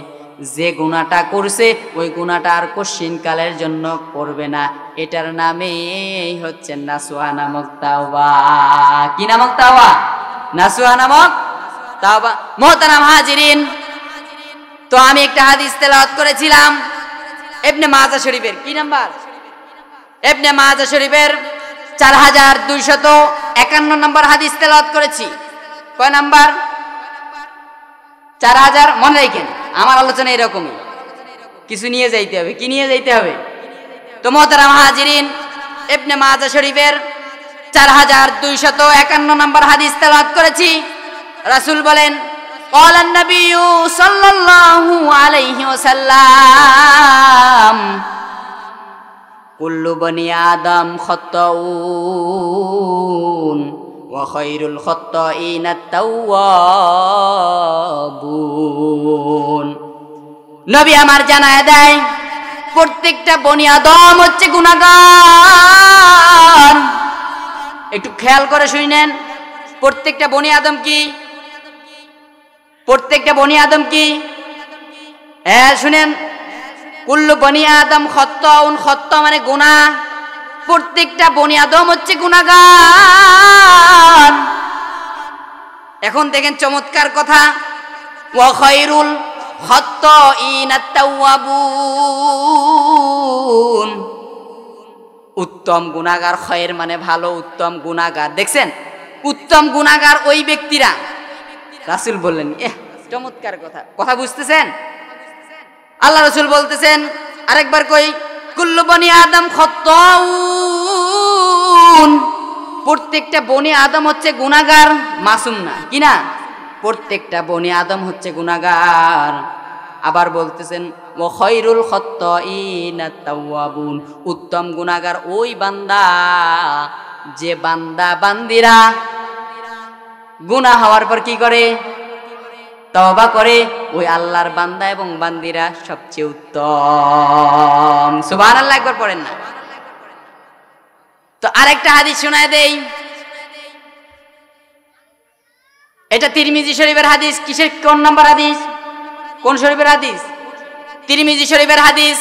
যে গুনাহটা করছে ওই গুনাহটা আর কশিনকালের জন্য করবে না। এটার নামেই হচ্ছে নাসুহা নামক তাওবা। কি নামক তাওবা? নাসুহা নামক তাওবা। মুহতারাম হাজিরিন, তো আমি একটা হাদিস তেলাওয়াত করেছিলাম ইবনে মাজাহ শরীফের। কি নাম্বার? ইবনে মাজাহ শরীফের 4251 নম্বর হাদিস তেলাওয়াত করেছি। কয় নাম্বার? 4000। মনে রাখেন, আমার আলোচনা এরকমই, কিছু নিয়ে যাইতে হবে। কি নিয়ে যাইতে হবে? তো মুহতারাম হাজিরিন, ইবনে মাজাহ শরীফের 4251 নম্বর হাদিস তেলাওয়াত করেছি। রাসূল বলেন, ক্বালা নবিয়্যু সাল্লাল্লাহু আলাইহি ওয়াসাল্লাম, কুল্লু বনি আদম খাত্তাউন ওয়া খায়রুল খাত্তাইনা তাওয়াবুন। নবী আমার জানায় দেয়, প্রত্যেকটা বনি আদম হচ্ছে গুনাহগার। একটু খেয়াল করে শুনেন, প্রত্যেকটা বনি আদম কি? প্রত্যেকটা বনি আদম কি? হ্যাঁ শুনেন, কুল্লু বনি আদম খাত্তাউন, খাত্তা মানে গুনাহ, প্রত্যেকটা বনি আদম হচ্ছে গুনাহগার। এখন দেখেন চমৎকার কথা, ওয়া খায়রুল খাত্তাইনা তাওয়াবুন, উত্তম গুনাহগার, খয়ের মানে ভালো, উত্তম গুনাহগার। দেখছেন, উত্তম গুনাহগার ওই ব্যক্তিরা। রাসূল বললেন, চমৎকার কথা, কথা বুঝতেছেন? আল্লাহ রাসূল বলতেছেন, আরেকবার কই, কুল্লু বনি আদম খাত্তাউন, প্রত্যেকটা বনি আদম হচ্ছে গুনাহগার, মাসুম না। কি না? প্রত্যেকটা বনি আদম হচ্ছে গুনাহগার। আবার বলতেছেন, ওয়া খায়রুল খাত্তাইনা তাওয়াবুন, উত্তম গুনাহগার ওই বান্দা, যে বান্দা বান্দিরা গুনাহ হওয়ার পর কি করে? তওবা করে। ওই আল্লাহর বান্দা এবং বান্দিরা সবচেয়ে উত্তম। সুবহানাল্লাহ একবার পড়েন না? তো আরেকটা হাদিস শোনায় দেই, এটা তিরমিজি শরীফের হাদিস। কিসের, কোন নম্বর হাদিস? কোন শরীফের হাদিস? তিরমিজি শরীফের হাদিস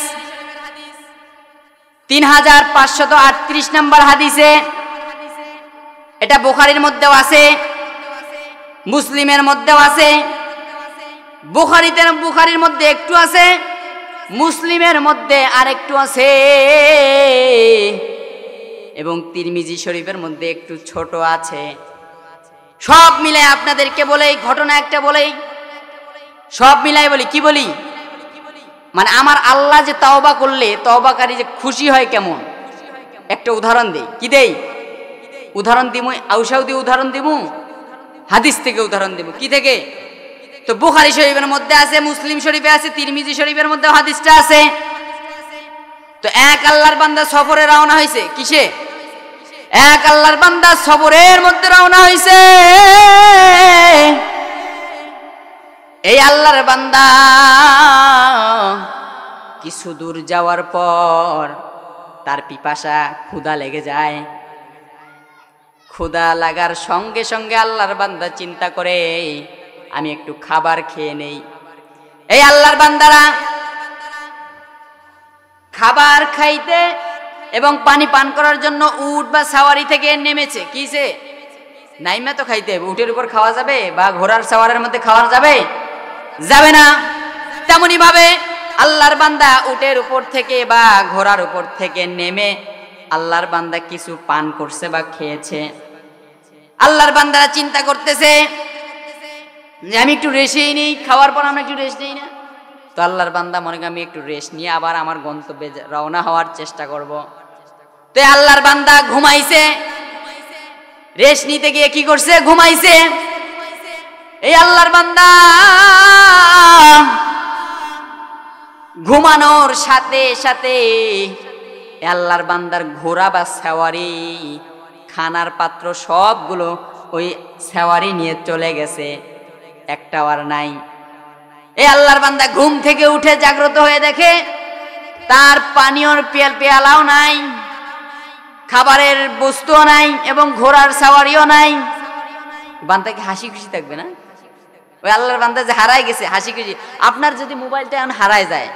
3538 নম্বর হাদিসে। এটা বুখারীর মধ্যেও আছে, মুসলিমের মধ্যেও আছে। বুখারীর মধ্যে একটু আছে, মুসলিমের মধ্যে আরেকটু আছে। এবং তিরমিজি শরীফের মধ্যে একটু ছোট আছে। সব মিলে আপনাদেরকে বলেই ঘটনা একটা বলেই, সব মিলাই বলি, কি বলি, মানে আমার আল্লাহ যে তওবা করলে তওবাকারী যে খুশি হয় কেমন, একটা উদাহরণ দেই। কি দেই? উদাহরণ দিমু, আউসাউ দিয়ে উদাহরণ দিমু, হাদিস থেকে উদাহরণ দিব। কি থেকে? তো বুখারী শরীফের মধ্যে আছে, মুসলিম শরীফে আছে, তিরমিজি শরীফের মধ্যে হাদিসটা আছে। তো এক আল্লাহর বান্দা সফরে রওনা হয়েছে। কিসে? এক আল্লাহর বান্দা সফরের মধ্যে রওনা হয়েছে। এই আল্লাহর বান্দা কিছু দূর যাওয়ার পর তার পিপাসা, ক্ষুধা লেগে যায়। ক্ষুধা লাগার সঙ্গে সঙ্গে আল্লাহর বান্দা চিন্তা করে আমি একটু খাবার খেয়ে নেই। এই আল্লাহর বান্দারা খাবার খাইতে এবং পানি পান করার জন্য উট বা সাওয়ারি থেকে নেমেছে। কিসে? নাইমা তো খাইতে হবে। উটের উপর খাওয়া যাবে বা ঘোড়ার সাওয়ারের মধ্যে খাওয়া যাবে? যাবে না। তেমনি ভাবে আল্লাহর বান্দা উটের উপর থেকে বা ঘোড়ার উপর থেকে নেমে আল্লাহর বান্দা কিছু পান করছে বা খেয়েছে। আল্লাহর বান্দারা চিন্তা করতেছে যে আমি একটু রেস্টই নিই, খাওয়ার পর আমরা একটু রেস্ট নিই না? তো আল্লাহর বান্দা মনে করে আমি একটু রেস্ট নিয়ে আবার আমার গন্তব্যে রওনা হওয়ার চেষ্টা করব। তো আল্লাহর বান্দা ঘুমাইছে। রেস্ট নিতে গিয়ে কি করছে? ঘুমাইছে। এই আল্লাহর বান্দা ঘুমানোর সাথে সাথে আল্লাহর বান্দার ঘোড়া বা সেওয়ারি, খানার পাত্র সবগুলো ওই সেওয়ারি নিয়ে চলে গেছে, একটাও আর নাই। এই আল্লাহর বান্দা ঘুম থেকে উঠে জাগ্রত হয়ে দেখে তার পানীয়র পেয়ালাও নাই, খাবারের বস্তুও নাই এবং ঘোড়ার সাওয়ারিও নাই। বান্দা কি হাসি খুশি থাকবে না? ওই আল্লাহর বান্দা যে হারাই গেছে, হাসি খুশি। আপনার যদি মোবাইলটা এখন হারায় যায়,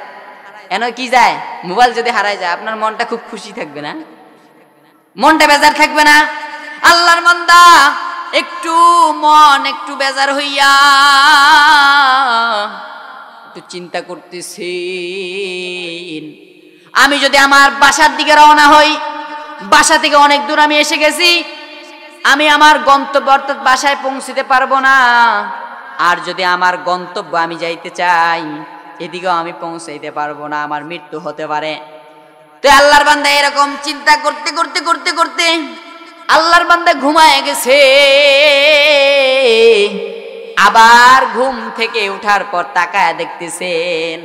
এন কি যায়, মোবাইল যদি হারায় যায়, আপনার মনটা খুব খুশি থাকবে না? মনটা বেজার থাকবে না? আল্লাহর বান্দা একটু মন একটু বেজার হইয়া একটু চিন্তা করতেছেন, আমি যদি আমার বাসার দিকে রওনা হই, বাসা থেকে অনেক দূর আমি এসে গেছি, আমি আমার গন্তব্য অর্থাৎ বাসায় পৌঁছতে পারবো না। আর যদি আমার গন্তব্য আমি যাইতে চাই, এদিকেও আমি পৌঁছাইতে পারবো না, আমার মৃত্যু হতে পারে। তো আল্লাহর বান্দা এরকম চিন্তা করতে করতে করতে করতে আল্লাহর বান্দা ঘুমায় গেছে। আবার ঘুম থেকে উঠার পর তাকায় দেখতেছেন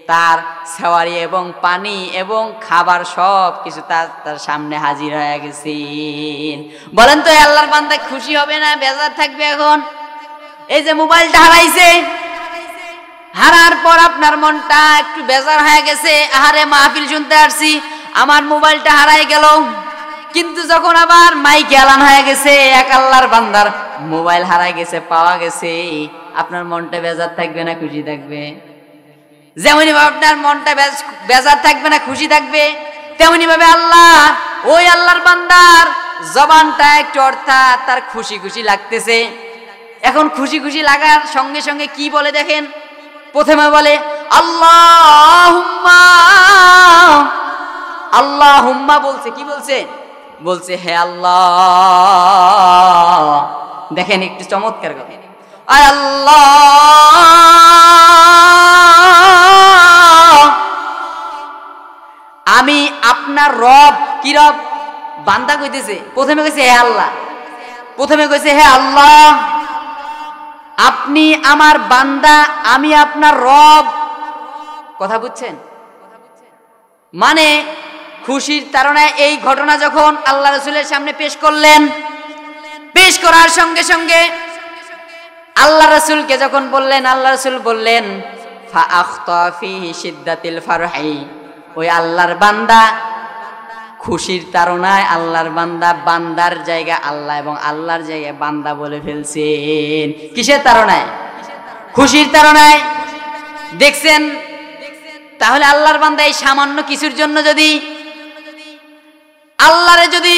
তার সেওয়ারি এবং পানি এবং খাবার সব কিছু তার সামনে হাজির হয়ে গেছেন। বলেন তো আল্লাহর বান্দা খুশি হবে না বেজার থাকবে? এখন এই যে মোবাইলটা হারাইছে, হারার পর আপনার মনটা একটু বেজার হয়ে গেছে, আহারে মাহফিল শুনতে আসছি, আমার মোবাইলটা হারাই গেল। কিন্তু যখন আবার মাইক এলান হয়ে গেছে এক আল্লাহর বান্দার মোবাইল হারাই গেছে, পাওয়া গেছে, আপনার মনটা বেজার থাকবে না খুশি থাকবে? যেমনি ভাবে আপনার মনটা বেজার থাকবে না খুশি থাকবে, তেমনি ভাবে আল্লাহ ওই আল্লাহর বান্দার জবানটা একটু অর্থাৎ তার খুশি খুশি লাগতেছে। এখন খুশি খুশি লাগার সঙ্গে সঙ্গে কি বলে দেখেন, প্রথমে বলে আল্লাহুম্মা, আল্লাহুম্মা বলছে। কি বলছে? বলছে হে আল্লাহ। দেখেন একটু চমৎকার কথা, আয় আল্লাহ, আমি আপনার রব। কি রব? বান্দা কইতেছে। প্রথমে কইছে হে আল্লাহ, প্রথমে কইছে হে আল্লাহ, আপনি আমার বান্দা, আমি আপনার রব। কথা বুঝছেন? মানে খুশির তাড়নায় এই ঘটনা যখন আল্লাহ রাসূলের সামনে পেশ করলেন, পেশ করার সঙ্গে সঙ্গে আল্লাহ রাসূলকে যখন বললেন, আল্লাহ রাসূল বললেন ফা আখতা ফিহি শিদ্দাতিল ফারহি, ওই আল্লাহর বান্দা খুশির তাড়নায় আল্লাহর বান্দা বান্দার জায়গা আল্লাহ এবং আল্লাহর জায়গায় বান্দা বলে ফেলছেন। কিসের তাড়নায়? খুশির তাড়নায়। দেখছেন? তাহলে আল্লাহর বান্দা এই সামান্য কিছুর জন্য যদি আল্লাহরে যদি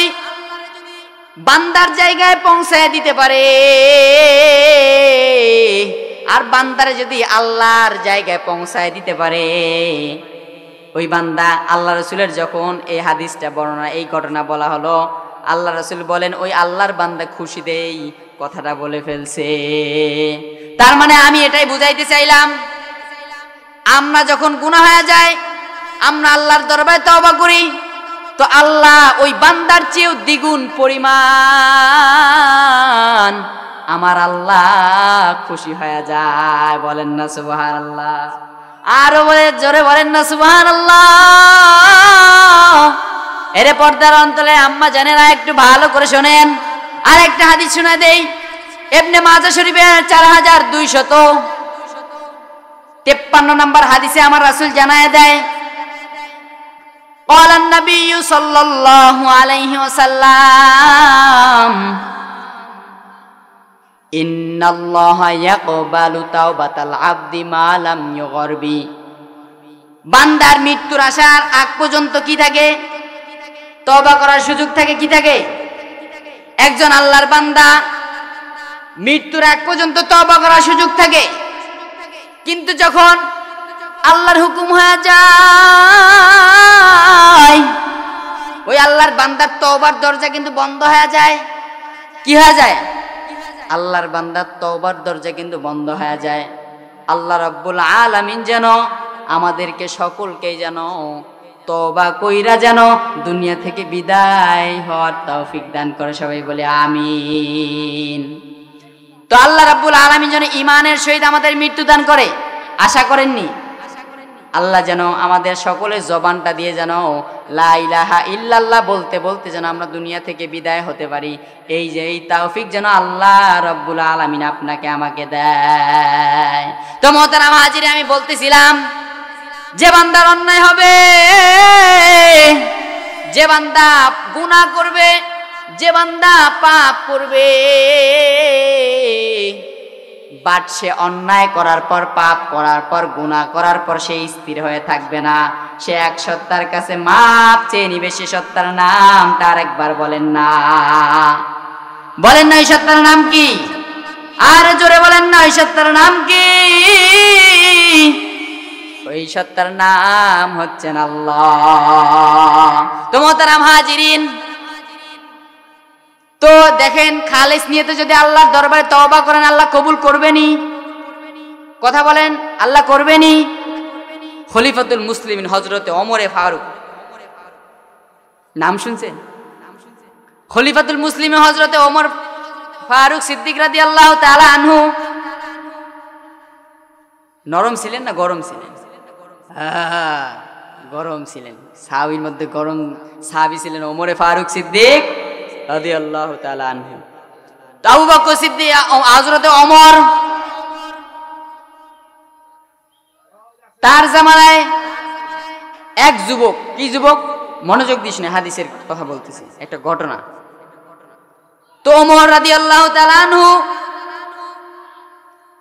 বান্দার জায়গায় পৌঁছায় দিতে পারে, আর বান্দারে যদি আল্লাহর জায়গায় পৌঁছায় দিতে পারে, ওই বান্দা আল্লাহ রসুলের যখন এই হাদিসটা বর্ণনা এই ঘটনা বলা হলো, আল্লাহ রসুল বলেন ওই আল্লাহর বান্দা খুশিতেই কথাটা বলে ফেলছে। তার মানে আমি এটাই বুঝাইতে চাইলাম, আমরা যখন গুনাহ হয়ে যায় আমরা আল্লাহর দরবারে তওবা করি, তো আল্লাহ ওই বান্দার চেয়েও দ্বিগুণ পরিমাণ আমার আল্লাহ খুশি হয়ে যায়। বলেন না সুবহানাল্লাহ? আরো বলে জোরে বলেন না সুবহানাল্লাহ? এরে পর্দার অন্তরে আম্মা জানেরা একটু ভালো করে শোনেন, আর একটা হাদিস শোনা দেই। ইবনে মাজাহ শরীফের 4253 নম্বর হাদিসে আমার রাসূল জানায় দেয়, قال النبي صلى الله عليه وسلم إن الله يقبل توبة العبد ما لم يغرب। বান্দার মৃত্যুর আসার আগ পর্যন্ত কি থাকে? তওবা করার সুযোগ থাকে। কি থাকে? একজন আল্লাহর বান্দা মৃত্যুর আগ পর্যন্ত তওবা করার সুযোগ থাকে, কিন্তু যখন আল্লাহর হুকুম হয়ে যায় ওই আল্লাহর বান্দার তওবার দরজা কিন্তু বন্ধ হয়ে যায়। কি হয়ে যায়? আল্লাহর বান্দার তওবার দরজা কিন্তু বন্ধ হয়ে যায়। আল্লাহ রাব্বুল আলামিন যেন আমাদেরকে সকলকে যেন তওবা কইরা যেন দুনিয়া থেকে বিদায় হওয়ার তৌফিক দান করে। সবাই বলে আমিন। তো আল্লাহ রাব্বুল আলামিন যেন ঈমানের সহিত আমাদের মৃত্যু দান করে। আশা করেননি? আল্লাহ যেন আমাদের সকলের জবানটা দিয়ে যেন লা ইলাহা ইল্লাল্লাহ বলতে বলতে যেন আমরা দুনিয়া থেকে বিদায় হতে পারি। এই যে এই তৌফিক যেন আল্লাহ রাব্বুল আলামিন আপনাকে আমাকে দেয়। তো মোহতারাম হাজির, আমি বলতেছিলাম যে বান্দার অন্যায় হবে, যে বান্দা গুনাহ করবে, যে বান্দা পাপ করবে, বাট সে অন্যায় করার পর, পাপ করার পর, গুনাহ করার পর সে স্থির হয়ে থাকবে না। সে এক সত্তার কাছে মাপ চেয়ে নিবে। সে সত্তার নামটা আরেকবার বলেন না, বলেন না ওই সত্তার নাম কি? আর জোরে বলেন না ওই সত্তার নাম কি? ওই সত্তার নাম হচ্ছেন আল্লাহ। তো মোহতারাম হাজিরিন, তো দেখেন খালেস নিয়তে যদি আল্লাহর দরবারে তওবা করেন আল্লাহ কবুল করবেনি? কথা বলেন, আল্লাহ করবেনি? খলিফাতুল মুসলিমিন হযরতে ওমরে ফারুক, নাম শুনছেন? খলিফাতুল মুসলিমিন হযরতে ওমর ফারুক সিদ্দিক রাদিয়াল্লাহু তাআলা আনহু নরম ছিলেন না গরম ছিলেন? গরম ছিলেন। সাহাবীর মধ্যে গরম সাহাবী ছিলেন ওমরে ফারুক সিদ্দিক রাদিয়াল্লাহু তাআলা আনহু। আবু বকর সিদ্দিক, হযরতে ওমর, তার জামানায় এক যুবক, কি যুবক? মনোযোগ দিস না, হাদিসের কথা বলতেছি, একটা ঘটনা। তো ওমর রাদিয়াল্লাহু তাআলা আনহু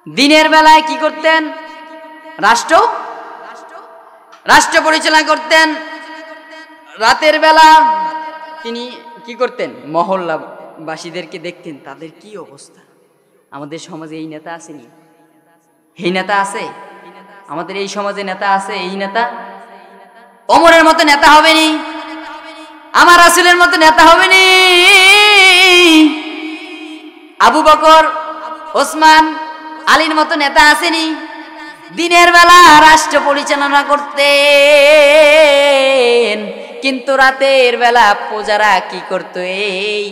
দিনের বেলায় কি করতেন? রাষ্ট্র পরিচালনা করতেন। রাতের বেলা তিনি কি করতেন? মহল্লাবাসীদেরকে দেখতেন তাদের কি অবস্থা। আমাদের সমাজে এই নেতা আসেনি? এই নেতা আছে? আমাদের এই সমাজে নেতা আছে? এই নেতা ওমরের মতো নেতা হবেনি, আমার রাসূলের মতো নেতা হবেনি, আবু বকর, ওসমান, আলীর মতো নেতা আসেনি? দিনের বেলা রাষ্ট্র পরিচালনা করতেন, কিন্তু রাতের বেলা প্রজারা কি করত? এই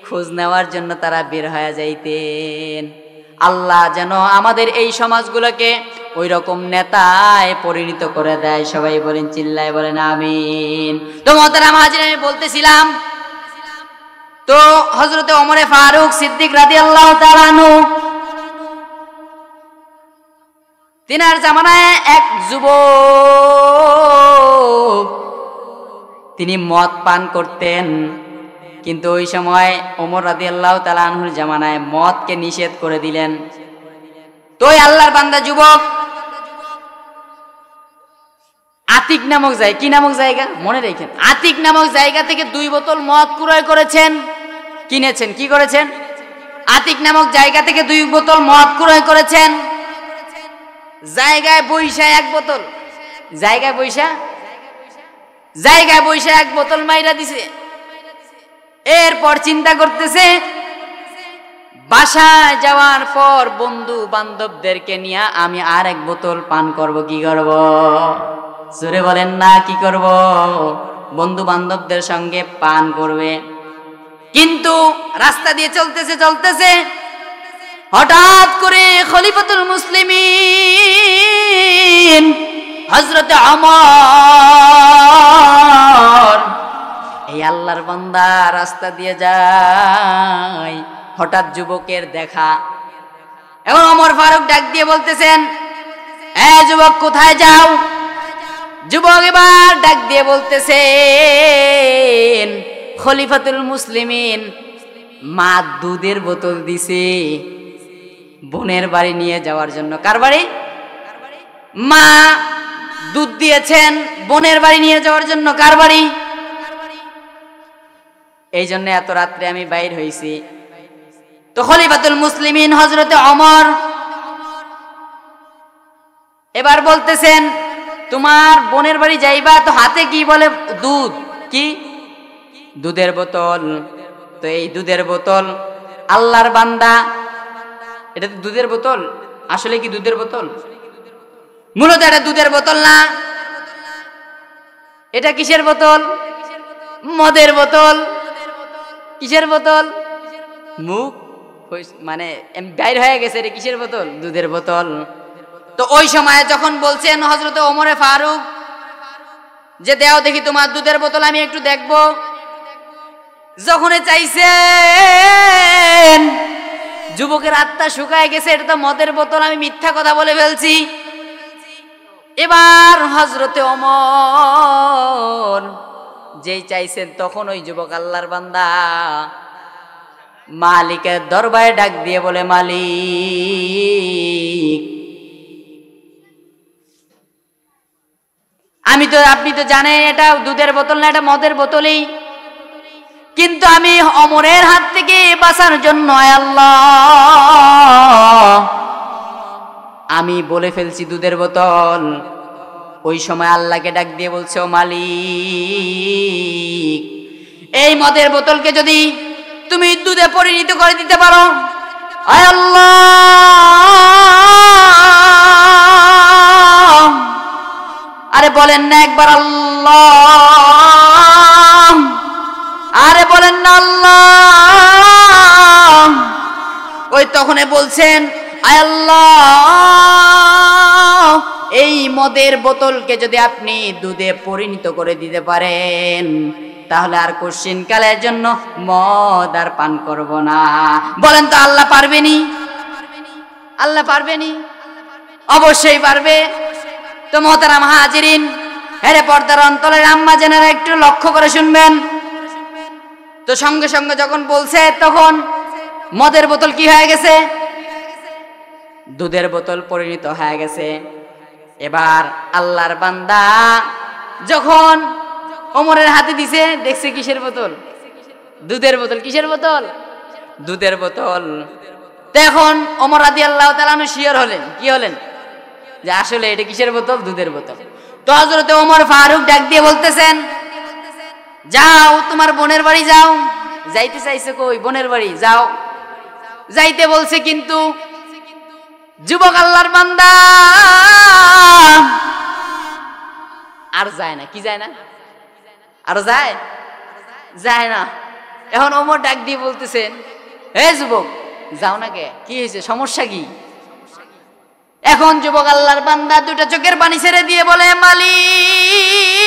খোঁজ নেওয়ার জন্য তারা বের হয়ে যাইতেন। আল্লাহ যেন আমাদের এই সমাজগুলোকে ওই রকম নেতায় পরিণত করে দেয়। সবাই বলেন, চিল্লায় বলেন আমিন। তো মোহতারাম হাজির, আমি বলতেছিলাম, তো হযরতে ওমরে ফারুক সিদ্দিক রাদিয়াল্লাহু তাআলা আনহু, তিনার জামানায় এক যুবক তিনি মদ পান করতেন, কিন্তু ওই সময় ওমর রাদিয়াল্লাহু তাআলা আনহুর জামানায় মদকে নিষেধ করে দিলেন। তো ওই আল্লাহর বান্দা যুবক আতিক নামক জায়গা, কি নামক জায়গা মনে রেখেন, আতিক নামক জায়গা থেকে 2 বোতল মদ ক্রয় করেছেন, কিনেছেন। কি করেছেন? আতিক নামক জায়গা থেকে 2 বোতল মদ ক্রয় করেছেন। জায়গায় বৈশা 1 বোতল, জায়গায় বৈশা জায়গায় বসে এক বোতল মাইরা দিছে। এরপর চিন্তা করতেছে বাসায় যাওয়ার পর বন্ধু বান্ধবদেরকে নিয়ে আমি আর এক বোতল পান করব। কি করব? জোরে বলেন না, কি করব? বন্ধু বান্ধবদের সঙ্গে পান করবে। কিন্তু রাস্তা দিয়ে চলতেছে হঠাৎ করে খলিফাতুল মুসলিমিন হযরত ওমর, এই আল্লাহর বান্দা রাস্তা দিয়ে যায়, হঠাৎ যুবকের দেখা। এখন ওমর ফারুক ডাক দিয়ে বলতেছেন, এ যুবক কোথায় যাও? যুবক এবার ডাক দিয়ে বলতেছেন, খলিফাতুল মুসলিমিন মা দুধের বোতল দিছে বোনের বাড়ি নিয়ে যাওয়ার জন্য। কার বাড়ি? মা দুধ দিয়েছেন বোনের বাড়ি নিয়ে যাওয়ার জন্য। কার বাড়ি? এই জন্য এত রাত্রে আমি বাইর হইছি। তো খলিফাতুল মুসলিমিন হযরতে ওমর এবার বলতেছেন, তোমার বোনের বাড়ি যাইবা তো হাতে কি বলে? দুধ। কি? দুধের বোতল। তো এই দুধের বোতল আল্লাহর বান্দা, এটা তো দুধের বোতল। আসলে কি দুধের বোতল? মূলত এটা দুধের বোতল না, এটা কিসের বোতল? মদের বোতল। কিসের বোতল? মুখ মানে বাইর হয়ে গেছে, এটা কিসের বোতল? দুধের বোতল। তো ওই সময় যখন বলছেন হযরত ওমরে ফারুক যে দেও দেখি তোমার দুধের বোতল, আমি একটু দেখব, যখন চাইছেন যুবকের আত্মা শুকায় গেছে, এটা তো মদের বোতল, আমি মিথ্যা কথা বলে ফেলছি। এবার হযরতে ওমর যেই চাইছেন, তখন ওই যুবক আল্লাহর বান্দা মালিকের দরবারে ডাক দিয়ে বলে, মালিক আপনি তো জানেন এটা দুধের বোতল না, এটা মদের বোতলই, কিন্তু আমি ওমরের হাত থেকে বাঁচার জন্য আল্লাহ আমি বলে ফেলছি দুধের বোতল। ওই সময় আল্লাহকে ডাক দিয়ে বলছে, ও মালিক এই মদের বোতলকে যদি তুমি দুধে পরিণত করে দিতে পারো, আয় আল্লাহ, আরে বলেন না একবার আল্লাহ, আরে বলেন না আল্লাহ। ওই তখন বলছেন, আয় আল্লাহ এই মদের বোতলকে যদি আপনি দুধে পরিণত করে দিতে পারেন, তাহলে আর কোশ্চিন কালের জন্য মদ আর পান করব না। বলেন তো আল্লাহ পারবেনি? আল্লাহ পারবেনি? অবশ্যই পারবে। তো মোহতারাম হাজিরিন, হেরে পর্দার অন্তরের আম্মা জানেরা একটু লক্ষ্য করে শুনবেন। তো সঙ্গে সঙ্গে যখন বলছে, তখন মদের বোতল কি হয়ে গেছে? দুধের বোতল পরিণত হয়ে গেছে। এবার আল্লাহর বান্দা যখন ওমরের হাতে দিছে, দেখছে কিসের বোতল? দুধের বোতল। কিসের বোতল? দুধের বোতল। তখন ওমর রাদিয়াল্লাহু তাআলা আনহু শিওর হলেন। কি হলেন? যে আসলে এটা কিসের বোতল? দুধের বোতল। তো হযরত ওমর ফারুক ডাক দিয়ে বলতেছেন, যাও তোমার বোনের বাড়ি যাও। যাইতে চাইছে কই? বোনের বাড়ি যাও। যাইতে বলছে, কিন্তু যুবক আল্লাহর বান্দা আর যায় না। কি যায় না? আর যায় না। এখন ওমর ডাক দিয়ে বলতেছেন, হে যুবক যাও না কে? কি হয়েছে? সমস্যা কি? এখন যুবক আল্লাহর বান্দা দুটা চোখের পানি ছেড়ে দিয়ে বলে, মালিক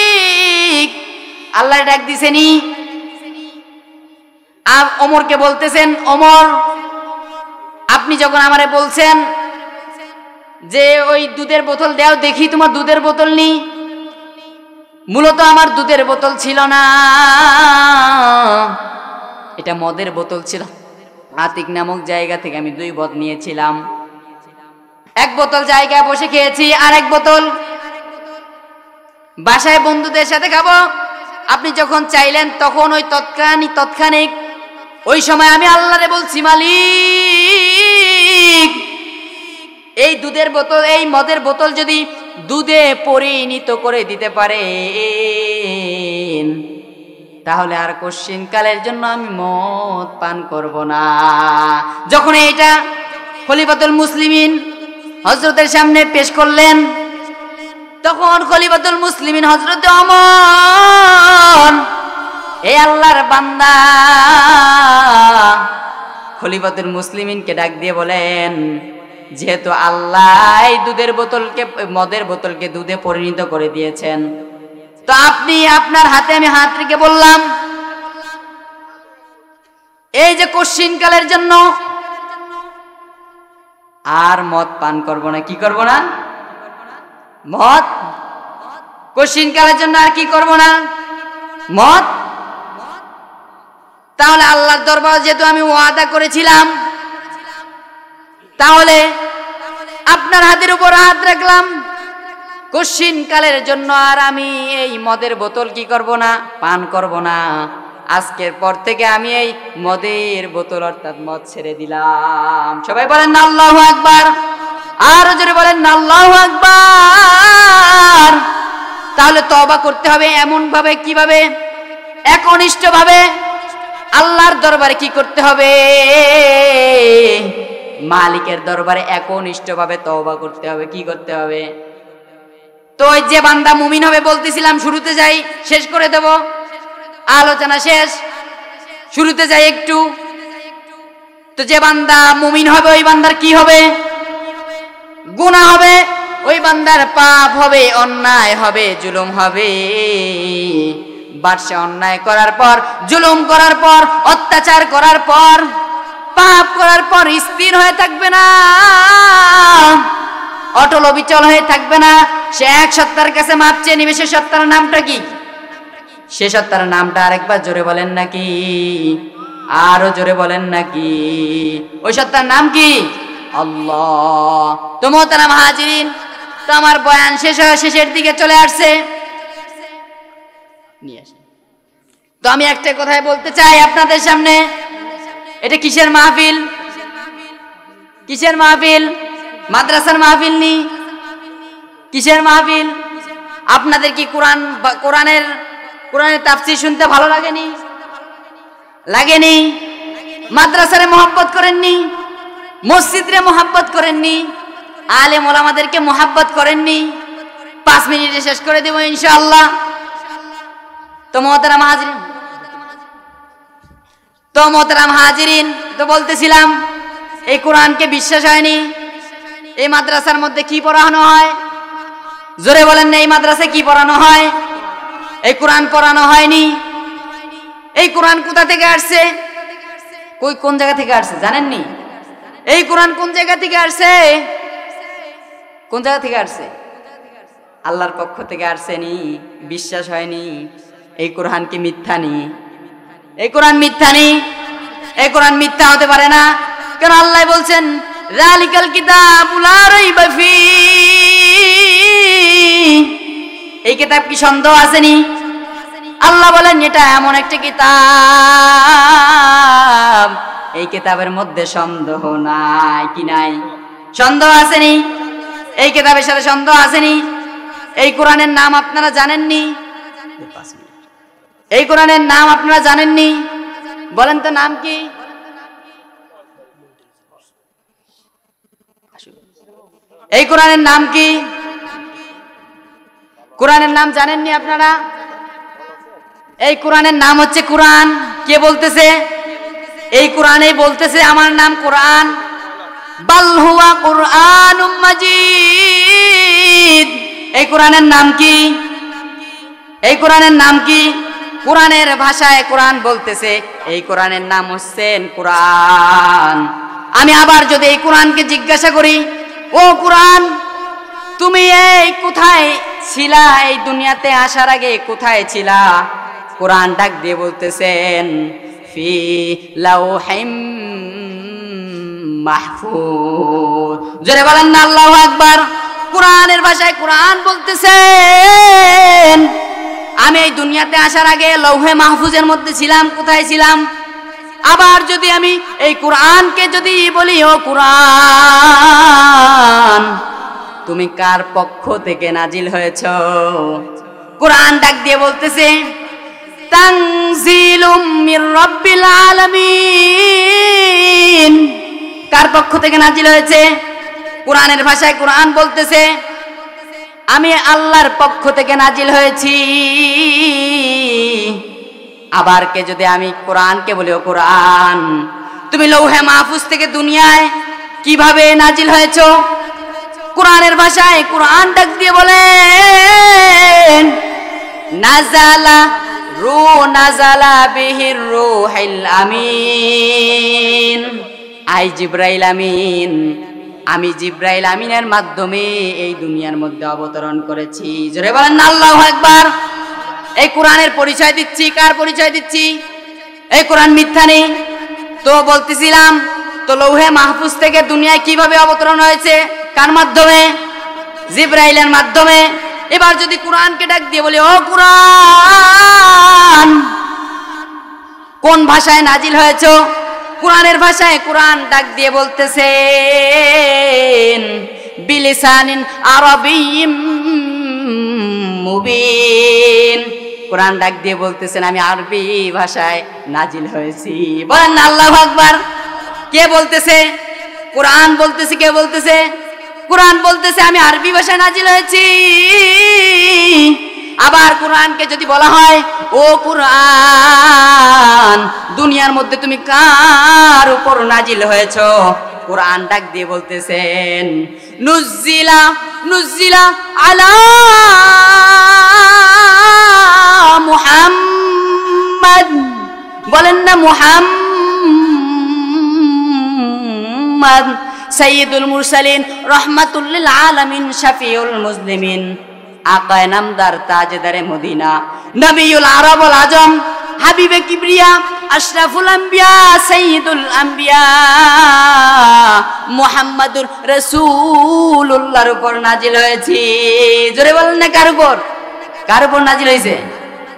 আল্লাহ ডাক দিছেনি। আর ওমরকে বলতেছেন, ওমর আপনি যখন আমারে বলছেন যে ওই দুধের বোতল দাও দেখি, তোমার দুধের বোতল নেই। মূলত আমার দুধের বোতল ছিল না, এটা মদের বোতল ছিল। আতিক নামক জায়গা থেকে আমি 2 বদ নিয়েছিলাম। 1 বোতল জায়গায় বসে খেয়েছি, আর 1 বোতল বাসায় বন্ধুদের সাথে খাবো। আপনি যখন চাইলেন তখন ওই তৎক্ষণিক ওই সময় আমি আল্লাহরে বলছি, মালিক এই দুধের বোতল, এই মদের বোতল যদি দুধে পরিণত করে দিতে পারে তাহলে আর কশিন কালের জন্য আমি মদ পান করব না। যখন এটা খলিফাতুল মুসলিমিন হযরতের সামনে পেশ করলেন, তখন খলিফাতুল মুসলিমিন হযরত ওমর এই আল্লাহর বান্দা খলিফাতুল মুসলিমিনকে ডাক দিয়ে বলেন, যেহেতু আল্লাহ এই দুধের বোতলকে, মদের বোতলকে দুধে পরিণত করে দিয়েছেন, তো আপনি আপনার হাতে আমি হাত রেখে বললাম, এই যে কশিন কালের জন্য আর মদ পান করব না। কি করব না? মদ। কশিন কালের জন্য আর কি করব না? মদ। তাহলে আল্লাহর দরবারে যেহেতু আমি ওয়াদা করেছিলাম, তাহলে আপনার হাতের উপর হাত রাখলাম, কশিন কালের জন্য আর আমি এই মদের বোতল কি করব না? পান করব না। আজকের পর থেকে আমি এই মদের বোতল অর্থাৎ মদ ছেড়ে দিলাম। সবাই বলেন আল্লাহু আকবার। আর জোরে বলেন আল্লাহু আকবার। তাহলে তওবা করতে হবে এমন ভাবে, কিভাবে? একনিষ্ঠ ভাবে আল্লাহর দরবারে কি করতে হবে? মালিকের দরবারে একনিষ্ঠ ভাবে তওবা করতে হবে। কি করতে হবে? তো ওই যে বান্দা মুমিন হবে বলতেছিলাম, শুরুতে যাই, শেষ করে দেব, আলোচনা শেষ, শুরুতে যাই একটু। তো যে বান্দা মুমিন হবে ওই বান্দার কি হবে? গুনাহ হবে, ওই বান্দার পাপ হবে, অন্যায় হবে, জুলুম হবে। বাদশা অন্যায় করার পর, জুলুম করার পর, অত্যাচার করার পর, পাপ করার পর স্থির হয়ে থাকবে না, অটল অবিচল হয়ে থাকবে না। সে এক সত্তার কাছে মাপ চেয়ে নিবে। সে সত্তার নামটা কি? সে সত্তার নামটা আরেকবার জোরে বলেন নাকি? আরো জোরে বলেন নাকি? ওই সত্তার নাম কি? আল্লাহ। তো মোহতারাম হাজিরিন, তো আমার বয়ান শেষের দিকে চলে আসছে। তো আমি একটা কথাই বলতে চাই আপনাদের সামনে, এটা কিসের মাহফিল? কিসের মাহফিল? মাদ্রাসার মাহফিল নি। কিসের মাহফিল? আপনাদের কি কোরআনের তাফসীর শুনতে ভালো লাগেনি? লাগেনি? মাদ্রাসারে মোহাব্বত করেননি? মসজিদরে মোহাব্বত করেননি? আলেম ওলামাদেরকে মোহাব্বত করেননি? 5 মিনিটে শেষ করে দেব ইনশাআল্লাহ। তো মোহতারাম হাজিরিন, তো বলতেছিলাম, এই কোরআনকে বিশ্বাস হয়নি। এই মাদ্রাসার মধ্যে কি পড়ানো হয়? জোরে বলেন না, এই মাদ্রাসায় কি পড়ানো হয়? এই কোরআন পড়ানো হয়নি। এই কোরআন কোথা থেকে আসছে? কোন জায়গা থেকে আসছে জানেননি? এই কোরআন কোন জায়গা থেকে আসছে? কোন জায়গা থেকে আসছে? আল্লাহর পক্ষ থেকে আসছেনি। বিশ্বাস হয়নি? এই কোরআন কি মিথ্যা নি? এই কোরআন মিথ্যা নি? এই কোরআন মিথ্যা হতে পারে না। কারণ আল্লাহ বলছেন, যালিকাল কিতাবু লা রাইবা ফি। এই কিতাব কি সন্দেহ আসেনি? আল্লাহ বলেন এটা এমন একটা কিতাব, এই কিতাবের মধ্যে সন্দেহ নাই। কি নাই? সন্দেহ আসেনি? এই কিতাবের সাথে সন্দেহ আসেনি। এই কোরআনের নাম আপনারা জানেননি? এই কোরআনের নাম আপনারা জানেননি? বলেন তো নাম কি? এই কোরআনের নাম কি? কোরআনের নাম জানেননি আপনারা? এই কোরআনের নাম হচ্ছে কোরআন। কে বলতেছে? এই কোরআনেই বলতেছে আমার নাম কোরআন। বাল হুয়া কুরআনুম মাজিদ। এই কোরআনের নাম কি? এই কোরআনের নাম কি? কোরআনের ভাষায় কোরআন বলতেছে এই কোরআনের নাম হচ্ছেন কোরআন। আমি আবার যদি এই কোরআনকে জিজ্ঞাসা করি, ও কোরআন, তুমি এই কোথায় ছিলা? এই দুনিয়াতে আসার আগে কোথায় ছিলা? কোরআন ডাক দিয়ে বলতেছেন, ফি লাউহিম মাহফুজ। জোরে বলেন না আল্লাহু আকবার। কোরআনের ভাষায় কোরআন বলতেছেন আমি এই দুনিয়াতে আসার আগে লৌহে মাহফুজের মধ্যে ছিলাম। কোথায় ছিলাম? আবার যদি আমি এই কোরআনকে যদি বলি, ও কোরআন, তুমি কার পক্ষ থেকে নাজিল হয়েছ? কোরআন ডাক দিয়ে বলতেছে, তানজিলুম মির রাব্বিল আলামিন। কার পক্ষ থেকে নাজিল হয়েছে? কোরআনের ভাষায় কোরআন বলতেছে আমি আল্লাহর পক্ষ থেকে নাজিল হয়েছি। আবার কে যদি আমি কোরআনকে বলি, ও কোরআন তুমি লৌহে মাহফুজ থেকে দুনিয়ায় কিভাবে নাজিল হয়েছো? কোরআনের ভাষায় কোরআন ডাক দিয়ে বলেন নাজালা বিহির রূহুল আমিন। আই জিবরাইল আমিন, আমি জিবরাইল আমিনের মাধ্যমে এই দুনিয়ার মধ্যে অবতরণ করেছি। জোরে বলেন না আল্লাহু আকবার। এই কোরআনের পরিচয় দিচ্ছি। কার পরিচয় দিচ্ছি? এই কোরআন মিথ্যা নেই তো বলতেছিলাম তো লৌহে মাহফুজ থেকে দুনিয়ায় কিভাবে অবতরণ হয়েছে? কার মাধ্যমে? জিবরাইলের মাধ্যমে। এবার যদি কোরআনকে ডাক দিয়ে বলি, ও কোরআন কোন ভাষায় নাজিল হয়েছে? কোরআনের ভাষায় কোরআন ডাক দিয়ে বলতেছেন বিলিসানিন আরাবিয়্যিম মুবিন। কোরআন ডাক দিয়ে বলতেছেন আমি আরবি ভাষায় নাজিল হয়েছি। বলেন না আল্লাহু আকবার। কে বলতেছে? কোরআন বলতেছে। কে বলতেছে? কোরআন বলতেছে আমি আরবি ভাষায় নাজিল হয়েছি। আবার কোরআনকে যদি বলা হয়, ও কোরআন দুনিয়ার মধ্যে তুমি কার উপর নাজিল হয়েছো? কোরআন ডাক দিয়ে বলতেছেন নুজিলা আলা মুহাম্মদ। বলেন না মুহাম্মদ সাইয়্যিদুল মুরসালিন রাহমাতুল লিল আলামিন শাফিউল মুসলিমিন আকায়ে নামদার তাজদারে মদিনা নবিউল আরব ওয়াল আজম হাবিবে কিবরিয়া আশরাফুল আম্বিয়া সাইয়্যিদুল আম্বিয়া মুহাম্মাদুর রাসূলুল্লাহর উপর নাজিল হয়েছে। জোরে বলেন না কার উপর? কার উপর নাজিল হয়েছে?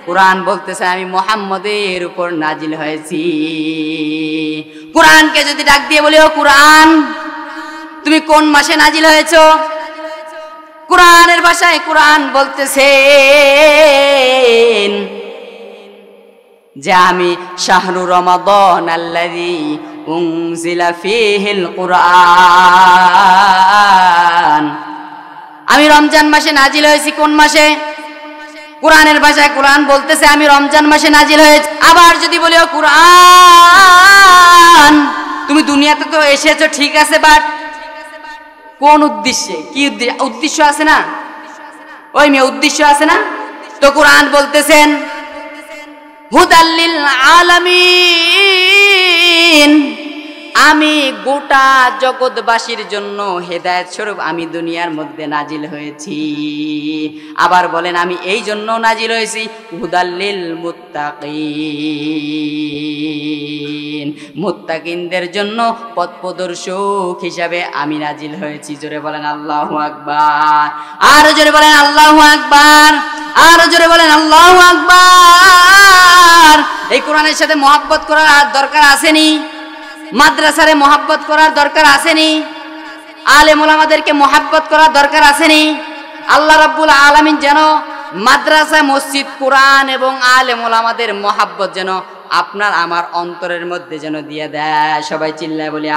কোরআন বলতেছে আমি মুহাম্মদের উপর নাজিল হয়েছি। কোরআনকে যদি ডাক দিয়ে বলি, ও কোরআন তুমি কোন মাসে নাজিল হয়েছো? কোরআনের ভাষায় কোরআন বলতেছেন যে আমি শাহরু রমাদান আল্লাযী উনজিলা ফীহিল কুরআন। আমি রমজান মাসে নাজিল হয়েছি। কোন মাসে? কোরআনের ভাষায় কোরআন বলতেছে আমি রমজান মাসে নাজিল হয়েছি। আবার যদি বলি, ও কোরআন তুমি দুনিয়াতে তো এসেছো ঠিক আছে, বাট কোন উদ্দেশ্যে? কি উদ্দেশ্য আছে না? ওই মেয়ে উদ্দেশ্য আছে না? তো কোরআন বলতেছেন হুদাল্লিল আলামিন, আমি গোটা জগৎবাসীর জন্য হেদায়েত স্বরূপ আমি দুনিয়ার মধ্যে নাজিল হয়েছি। আবার বলেন আমি এই জন্য নাজিল হয়েছি হুদাল্লিল মুত্তাকিন, মুত্তাকিনদের জন্য পথ প্রদর্শক হিসাবে আমি নাজিল হয়েছি। জোরে বলেন আল্লাহু আকবার। আর জোরে বলেন আল্লাহু আকবার। আর জোরে বলেন আল্লাহু আকবার। এই কোরআনের সাথে মহব্বত করার দরকার আসেনি? মাদ্রাসারে মহব্বত করার দরকার আসেনি? আলেম ওলামাদেরকে মহব্বত করার দরকার আসেনি? আল্লাহ রাব্বুল আলামিন যেন মাদ্রাসা, মসজিদ, কোরআন এবং আলেম ওলামাদের মহব্বত যেন আপনার আমার অন্তরের মধ্যে যেন দিয়ে দেয়। সবাই চিল্লায় বলি